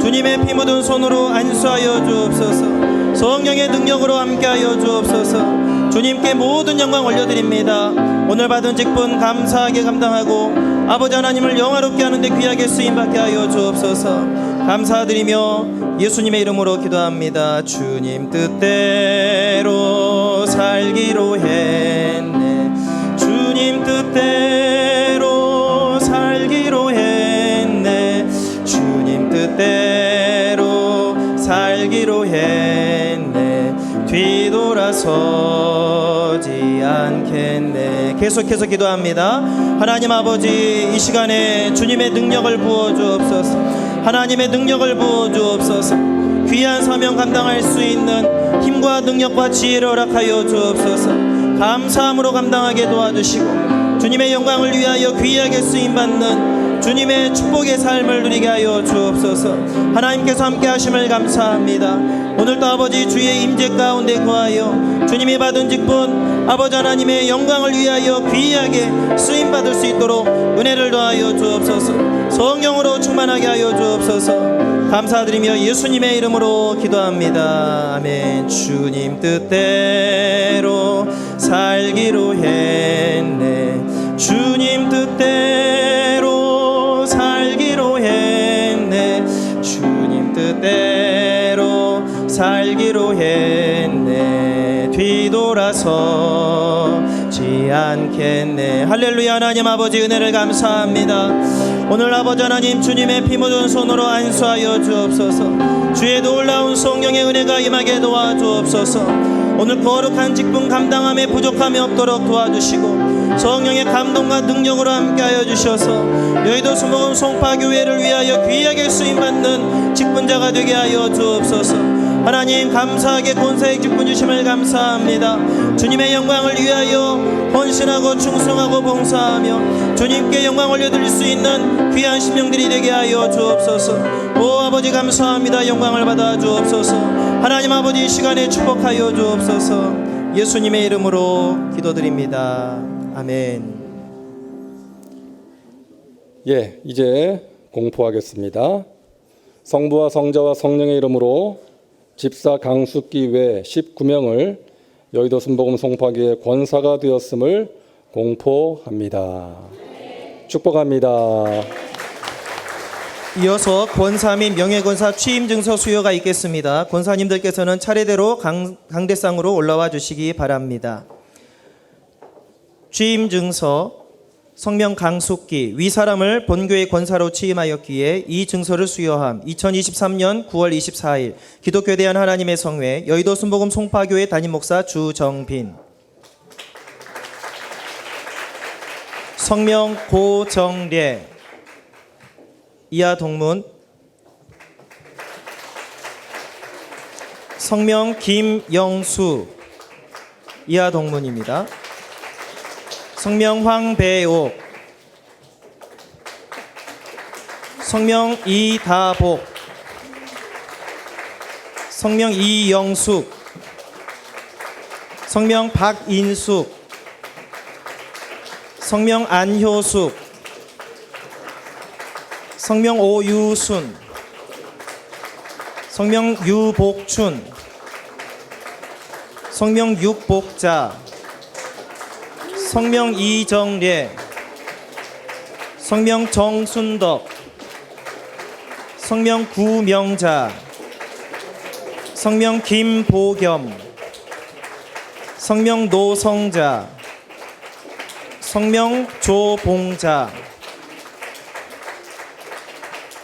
주님의 피 묻은 손으로 안수하여 주옵소서. 성령의 능력으로 함께하여 주옵소서. 주님께 모든 영광 올려드립니다. 오늘 받은 직분 감사하게 감당하고 아버지 하나님을 영화롭게 하는데 귀하게 쓰임받게 하여 주옵소서. 감사드리며 예수님의 이름으로 기도합니다. 주님 뜻대로 살기로 했네. 주님 뜻대로 살기로 했네. 주님 뜻대로 살기로 했네. 뒤돌아서지 않겠네. 계속해서 기도합니다. 하나님 아버지 이 시간에 주님의 능력을 부어 주옵소서. 하나님의 능력을 부어 주옵소서. 귀한 사명 감당할 수 있는 힘과 능력과 지혜를 허락하여 주옵소서. 감사함으로 감당하게 도와주시고 주님의 영광을 위하여 귀하게 쓰임받는 주님의 축복의 삶을 누리게 하여 주옵소서. 하나님께서 함께 하심을 감사합니다. 오늘도 아버지 주의 임재 가운데 거하여 주님이 받은 직분 아버지 하나님의 영광을 위하여 귀하게 쓰임받을 수 있도록 은혜를 더하여 주옵소서. 성령으로 충만하게 하여 주옵소서. 감사드리며 예수님의 이름으로 기도합니다. 아멘. 주님 뜻대로 살기로 했네. 주님 뜻대로 살기로 했네. 주님 뜻대로 살기로 했네. 뒤돌아서지 않겠네. 할렐루야. 하나님 아버지 은혜를 감사합니다. 오늘 아버지 하나님 주님의 피 묻은 손으로 안수하여 주옵소서. 주의 놀라운 성령의 은혜가 임하게 도와주옵소서. 오늘 거룩한 직분 감당함에 부족함이 없도록 도와주시고 성령의 감동과 능력으로 함께하여 주셔서 여의도 수목음 송파교회를 위하여 귀하게 쓰임받는 직분자가 되게 하여 주옵소서. 하나님 감사하게 권사의 직분 주심을 감사합니다. 주님의 영광을 위하여 헌신하고 충성하고 봉사하며 주님께 영광 올려드릴 수 있는 귀한 심령들이 되게 하여 주옵소서. 오 아버지 감사합니다. 영광을 받아 주옵소서. 하나님 아버지 이 시간에 축복하여 주옵소서. 예수님의 이름으로 기도드립니다. 아멘. 예, 이제 공포하겠습니다. 성부와 성자와 성령의 이름으로 집사 강숙기 외 19명을 여의도 순복음 송파교회 권사가 되었음을 공포합니다. 축복합니다. 이어서 권사 및 명예권사 취임증서 수여가 있겠습니다. 권사님들께서는 차례대로 강대상으로 올라와 주시기 바랍니다. 취임 증서 성명 강숙기 위사람을 본교의 권사로 취임하였기에 이 증서를 수여함. 2023년 9월 24일 기독교에 대한 하나님의 성회 여의도 순복음 송파교회 담임목사 주정빈. 성명 고정례 이하 동문. 성명 김영수 이하 동문입니다. 성명 황배옥. 성명 이다복. 성명 이영숙. 성명 박인숙. 성명 안효숙. 성명 오유순. 성명 유복춘. 성명 육복자. 성명 이정례. 성명 정순덕. 성명 구명자. 성명 김보겸. 성명 노성자. 성명 조봉자.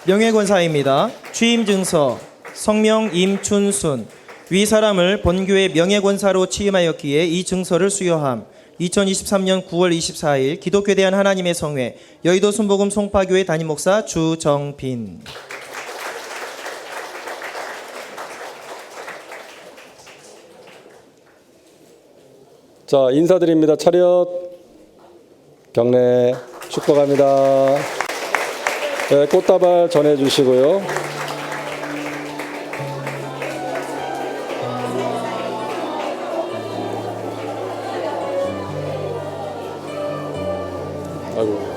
명예권사입니다. 취임증서 성명 임춘순 위사람을 본교의 명예권사로 취임하였기에 이 증서를 수여함. 2023년 9월 24일 기독교에 대한 하나님의 성회 여의도 순복음 송파교회 담임목사 주정빈. 자, 인사드립니다. 차렷 경례 축복합니다. 네, 꽃다발 전해주시고요. 아이고.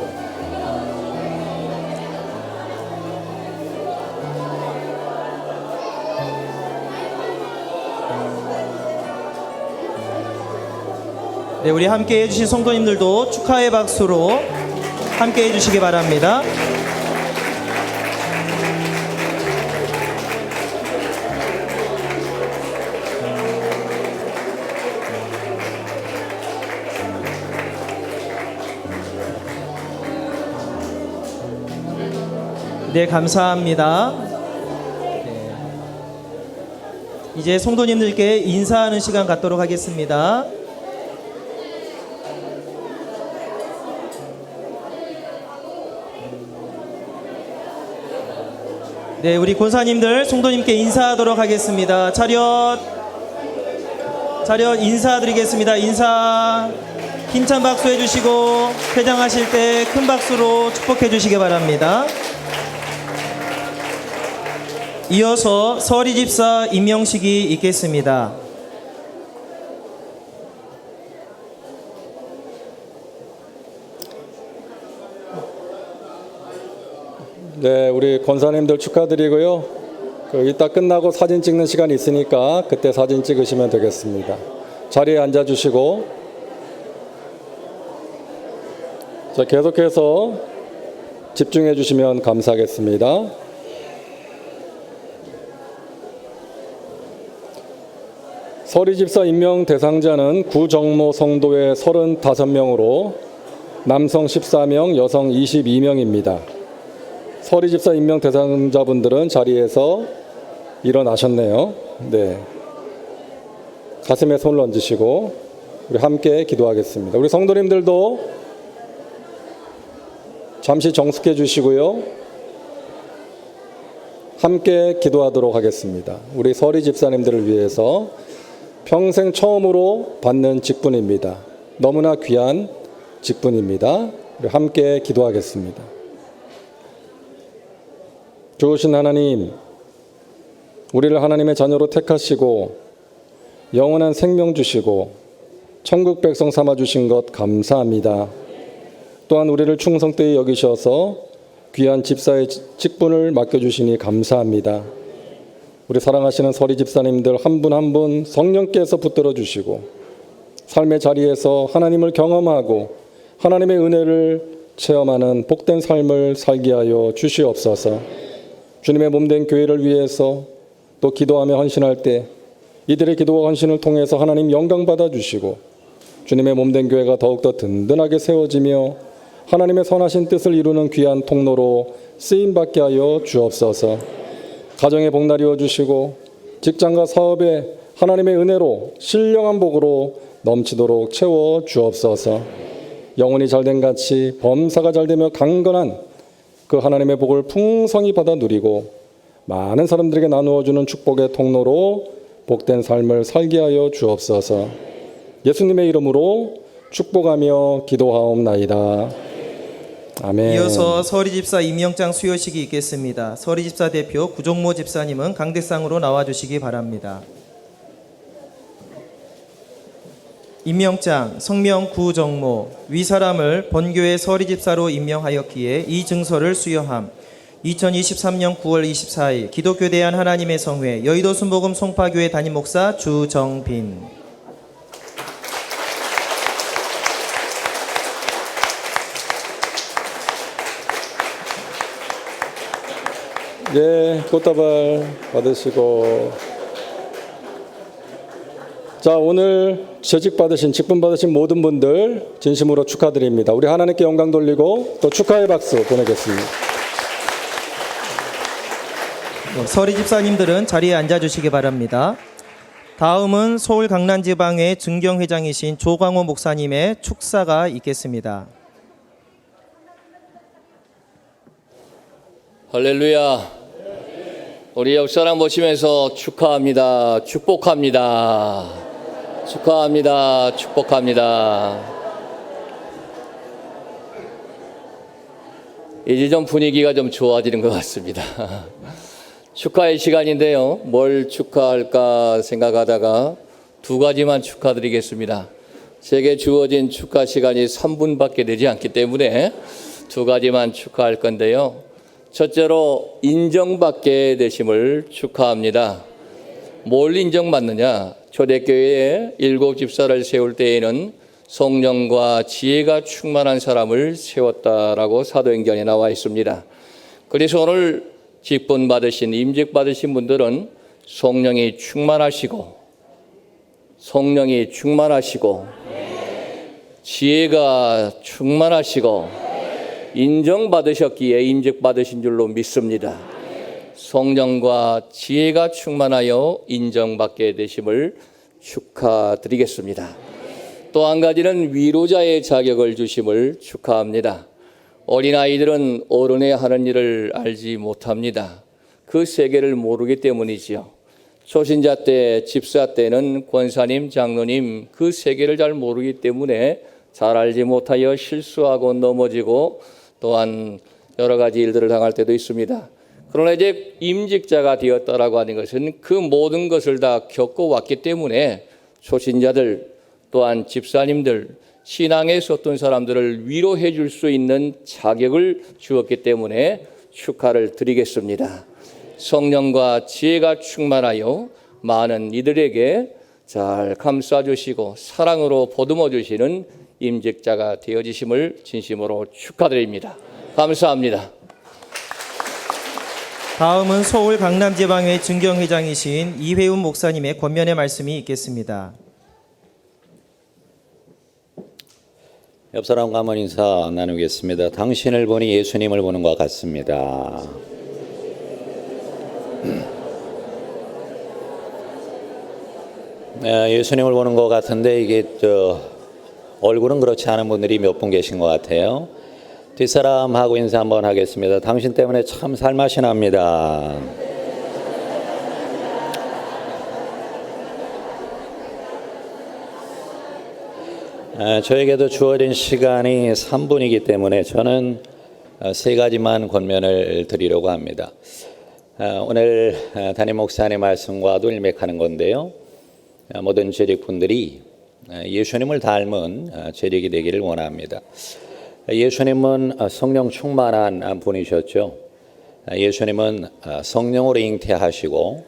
네, 우리 함께 해주신 성도님들도 축하의 박수로 함께 해주시기 바랍니다. 네, 감사합니다. 네. 이제 성도님들께 인사하는 시간 갖도록 하겠습니다. 네, 우리 권사님들 성도님께 인사하도록 하겠습니다. 차렷 인사드리겠습니다. 인사 힘찬 박수 해주시고 회장하실 때 큰 박수로 축복해 주시기 바랍니다. 이어서 서리집사 임명식이 있겠습니다. 네, 우리 권사님들 축하드리고요. 이따 끝나고 사진 찍는 시간이 있으니까 그때 사진 찍으시면 되겠습니다. 자리에 앉아주시고, 자, 계속해서 집중해 주시면 감사하겠습니다. 서리집사 임명 대상자는 구정모 성도의 35명으로 남성 14명, 여성 22명입니다. 서리집사 임명 대상자분들은 자리에서 일어나셨네요. 네, 가슴에 손을 얹으시고 우리 함께 기도하겠습니다. 우리 성도님들도 잠시 정숙해 주시고요. 함께 기도하도록 하겠습니다. 우리 서리집사님들을 위해서 평생 처음으로 받는 직분입니다. 너무나 귀한 직분입니다. 우리 함께 기도하겠습니다. 좋으신 하나님, 우리를 하나님의 자녀로 택하시고 영원한 생명 주시고 천국 백성 삼아 주신 것 감사합니다. 또한 우리를 충성되이 여기셔서 귀한 집사의 직분을 맡겨주시니 감사합니다. 우리 사랑하시는 서리 집사님들 한 분 한 분 성령께서 붙들어 주시고 삶의 자리에서 하나님을 경험하고 하나님의 은혜를 체험하는 복된 삶을 살게 하여 주시옵소서. 주님의 몸된 교회를 위해서 또 기도하며 헌신할 때 이들의 기도와 헌신을 통해서 하나님 영광 받아 주시고 주님의 몸된 교회가 더욱더 든든하게 세워지며 하나님의 선하신 뜻을 이루는 귀한 통로로 쓰임받게 하여 주옵소서. 가정의 복날 이어주시고 직장과 사업에 하나님의 은혜로 신령한 복으로 넘치도록 채워 주옵소서. 영혼이 잘된 같이 범사가 잘되며 강건한 그 하나님의 복을 풍성히 받아 누리고 많은 사람들에게 나누어주는 축복의 통로로 복된 삶을 살게 하여 주옵소서. 예수님의 이름으로 축복하며 기도하옵나이다. 아멘. 이어서 서리집사 임명장 수여식이 있겠습니다. 서리집사 대표 구종모 집사님은 강대상으로 나와주시기 바랍니다. 임명장 성명 구정모 위사람을 본교회 서리집사로 임명하였기에 이 증서를 수여함. 2023년 9월 24일 기독교 대한 하나님의 성회 여의도 순복음 송파교회 담임목사 주정빈. 예, 꽃다발 받으시고. 자, 오늘 직분 받으신 모든 분들 진심으로 축하드립니다. 우리 하나님께 영광 돌리고 또 축하의 박수 보내겠습니다. 서리 집사님들은 자리에 앉아주시기 바랍니다. 다음은 서울 강남지방의 증경회장이신 조광호 목사님의 축사가 있겠습니다. 할렐루야. 우리 옆사람 보시면서 축하합니다. 축복합니다. 축하합니다. 축복합니다. 이제 좀 분위기가 좀 좋아지는 것 같습니다. 축하의 시간인데요. 뭘 축하할까 생각하다가 두 가지만 축하드리겠습니다. 제게 주어진 축하 시간이 3분밖에 되지 않기 때문에 두 가지만 축하할 건데요. 첫째로 인정받게 되심을 축하합니다. 뭘 인정받느냐? 초대교회에 7 집사를 세울 때에는 성령과 지혜가 충만한 사람을 세웠다라고 사도행전에 나와 있습니다. 그래서 오늘 직분 받으신 임직 받으신 분들은 성령이 충만하시고 지혜가 충만하시고 인정받으셨기에 임직받으신 줄로 믿습니다. 성령과 지혜가 충만하여 인정받게 되심을 축하드리겠습니다. 또 한 가지는 위로자의 자격을 주심을 축하합니다. 어린아이들은 어른의 하는 일을 알지 못합니다. 그 세계를 모르기 때문이지요. 초신자 때, 집사 때는 권사님, 장로님 그 세계를 잘 모르기 때문에 잘 알지 못하여 실수하고 넘어지고 또한 여러 가지 일들을 당할 때도 있습니다. 그러나 이제 임직자가 되었다라고 하는 것은 그 모든 것을 다 겪어왔기 때문에 초신자들 또한 집사님들 신앙에 섰던 사람들을 위로해 줄 수 있는 자격을 주었기 때문에 축하를 드리겠습니다. 성령과 지혜가 충만하여 많은 이들에게 잘 감싸주시고 사랑으로 보듬어 주시는 임직자가 되어지심을 진심으로 축하드립니다. 감사합니다. 다음은 서울 강남지방의 증경회장이신 이회훈 목사님의 권면의 말씀이 있겠습니다. 옆사람과 한번 인사 나누겠습니다. 당신을 보니 예수님을 보는 것 같습니다. 예수님을 보는 것 같은데 이게 얼굴은 그렇지 않은 분들이 몇 분 계신 것 같아요. 뒷사람하고 인사 한번 하겠습니다. 당신 때문에 참 살맛이 납니다. 저에게도 주어진 시간이 3분이기 때문에 저는 세 가지만 권면을 드리려고 합니다. 오늘 담임 목사님 말씀과도 일맥하는 건데요. 모든 재직분들이 예수님을 닮은 재직이 되기를 원합니다. 예수님은 성령 충만한 분이셨죠. 예수님은 성령으로 잉태하시고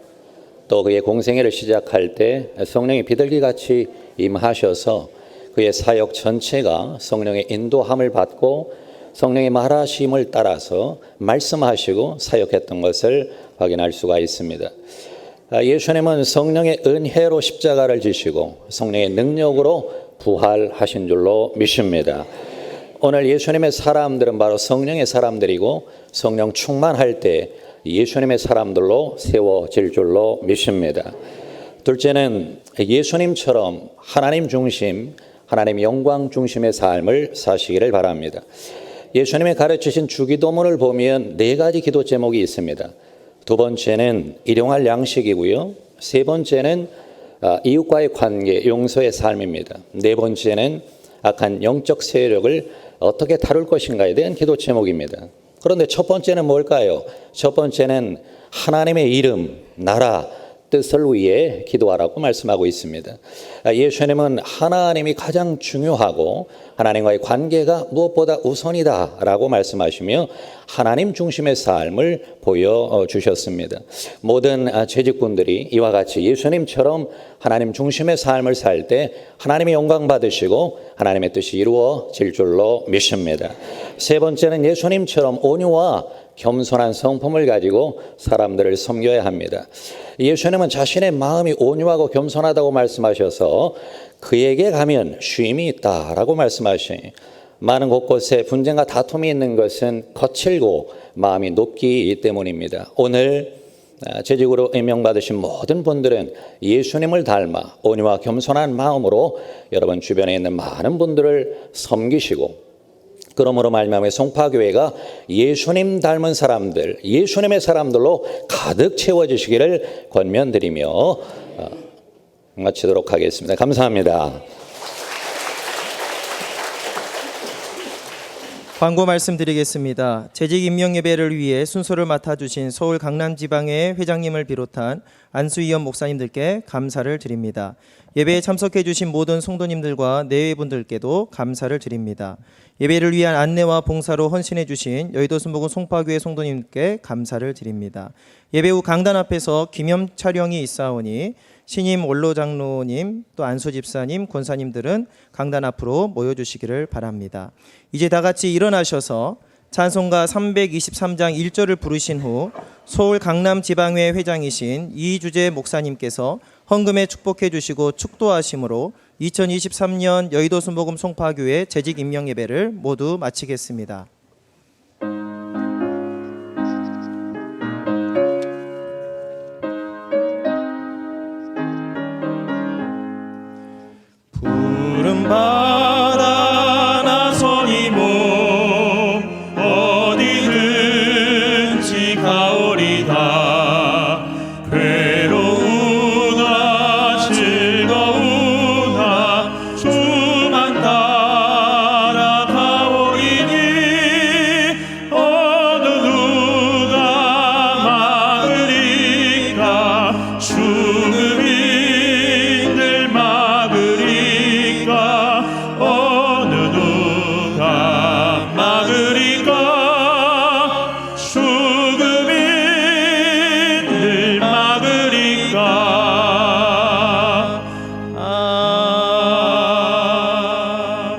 또 그의 공생애를 시작할 때 성령이 비둘기같이 임하셔서 그의 사역 전체가 성령의 인도함을 받고 성령의 말하심을 따라서 말씀하시고 사역했던 것을 확인할 수가 있습니다. 예수님은 성령의 은혜로 십자가를 지시고 성령의 능력으로 부활하신 줄로 믿습니다. 오늘 예수님의 사람들은 바로 성령의 사람들이고 성령 충만할 때 예수님의 사람들로 세워질 줄로 믿습니다. 둘째는 예수님처럼 하나님 중심, 하나님 영광 중심의 삶을 사시기를 바랍니다. 예수님이 가르치신 주기도문을 보면 4가지 기도 제목이 있습니다. 두 번째는 일용할 양식이고요. 세 번째는 이웃과의 관계, 용서의 삶입니다. 네 번째는 악한 영적 세력을 어떻게 다룰 것인가에 대한 기도 제목입니다. 그런데 첫 번째는 뭘까요? 첫 번째는 하나님의 이름, 나라, 뜻을 위해 기도하라고 말씀하고 있습니다. 예수님은 하나님이 가장 중요하고 하나님과의 관계가 무엇보다 우선이다라고 말씀하시며 하나님 중심의 삶을 보여주셨습니다. 모든 재직분들이 이와 같이 예수님처럼 하나님 중심의 삶을 살 때 하나님의 영광 받으시고 하나님의 뜻이 이루어질 줄로 믿습니다. 세 번째는 예수님처럼 온유와 겸손한 성품을 가지고 사람들을 섬겨야 합니다. 예수님은 자신의 마음이 온유하고 겸손하다고 말씀하셔서 그에게 가면 쉼이 있다라고 말씀하시니 많은 곳곳에 분쟁과 다툼이 있는 것은 거칠고 마음이 높기 때문입니다. 오늘 재직으로 임명받으신 모든 분들은 예수님을 닮아 온유와 겸손한 마음으로 여러분 주변에 있는 많은 분들을 섬기시고 그러므로 말미암아 송파교회가 예수님 닮은 사람들, 예수님의 사람들로 가득 채워지시기를 권면드리며 마치도록 하겠습니다. 감사합니다. 광고 말씀드리겠습니다. 재직 임명 예배를 위해 순서를 맡아주신 서울 강남지방회 회장님을 비롯한 안수위원 목사님들께 감사를 드립니다. 예배에 참석해 주신 모든 성도님들과 내외분들께도 감사를 드립니다. 예배를 위한 안내와 봉사로 헌신해 주신 여의도 순복음 송파교회 성도님께 감사를 드립니다. 예배 후 강단 앞에서 기념 촬영이 있사오니 신임 원로 장로님 또 안수 집사님, 권사님들은 강단 앞으로 모여주시기를 바랍니다. 이제 다 같이 일어나셔서 찬송가 323장 1절을 부르신 후 서울 강남지방회 회장이신 이주재 목사님께서 헌금에 축복해 주시고 축도하심으로 2023년 여의도 순복음 송파교회 재직 임명 예배를 모두 마치겠습니다. 푸른 바다 나서니 몸 어디든지 가오리다. 괴로우나 즐거우나 주만 따라 가오리니 어느 누가 막으리까. 죽음이 늘 막으리까. 어느 누가 막으리까. 죽음이 늘 막으리까.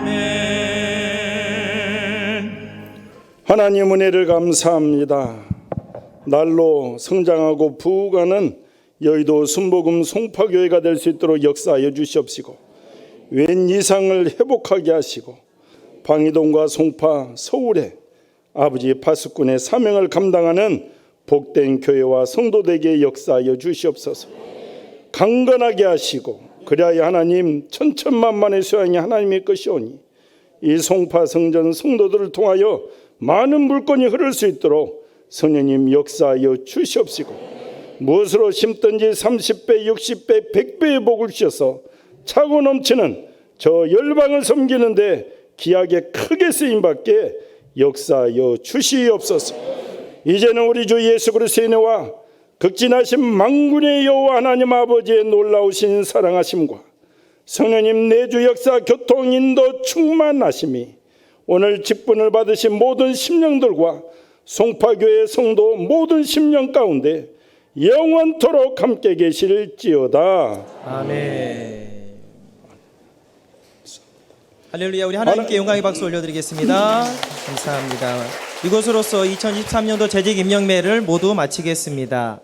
아멘. 하나님 은혜를 감사합니다. 날로 성장하고 부흥하는 여의도 순복음 송파교회가 될 수 있도록 역사하여 주시옵시고 웬 이상을 회복하게 하시고 방이동과 송파, 서울에 아버지 파수꾼의 사명을 감당하는 복된 교회와 성도되게 역사하여 주시옵소서. 강건하게 하시고 그리하여 하나님 천천만만의 소양이 하나님의 것이오니 이 송파 성전 성도들을 통하여 많은 물건이 흐를 수 있도록 성령님 역사하여 주시옵시고 무엇으로 심든지 30배, 60배, 100배의 복을 주셔서 차고 넘치는 저 열방을 섬기는데 귀하게 크게 쓰임받게 역사하여 주시옵소서. 이제는 우리 주 예수 그리스도의 은혜와 극진하신 만군의 여호와 하나님 아버지의 놀라우신 사랑하심과 성령님 내주 역사 교통 인도 충만하심이 오늘 직분을 받으신 모든 심령들과 송파교회 성도 모든 심령 가운데 영원토록 함께 계실지어다. 아멘. 할렐루야. 우리 하나님께 영광의 박수 올려드리겠습니다. 감사합니다. 이것으로써 2023년도 재직 임명매를 모두 마치겠습니다.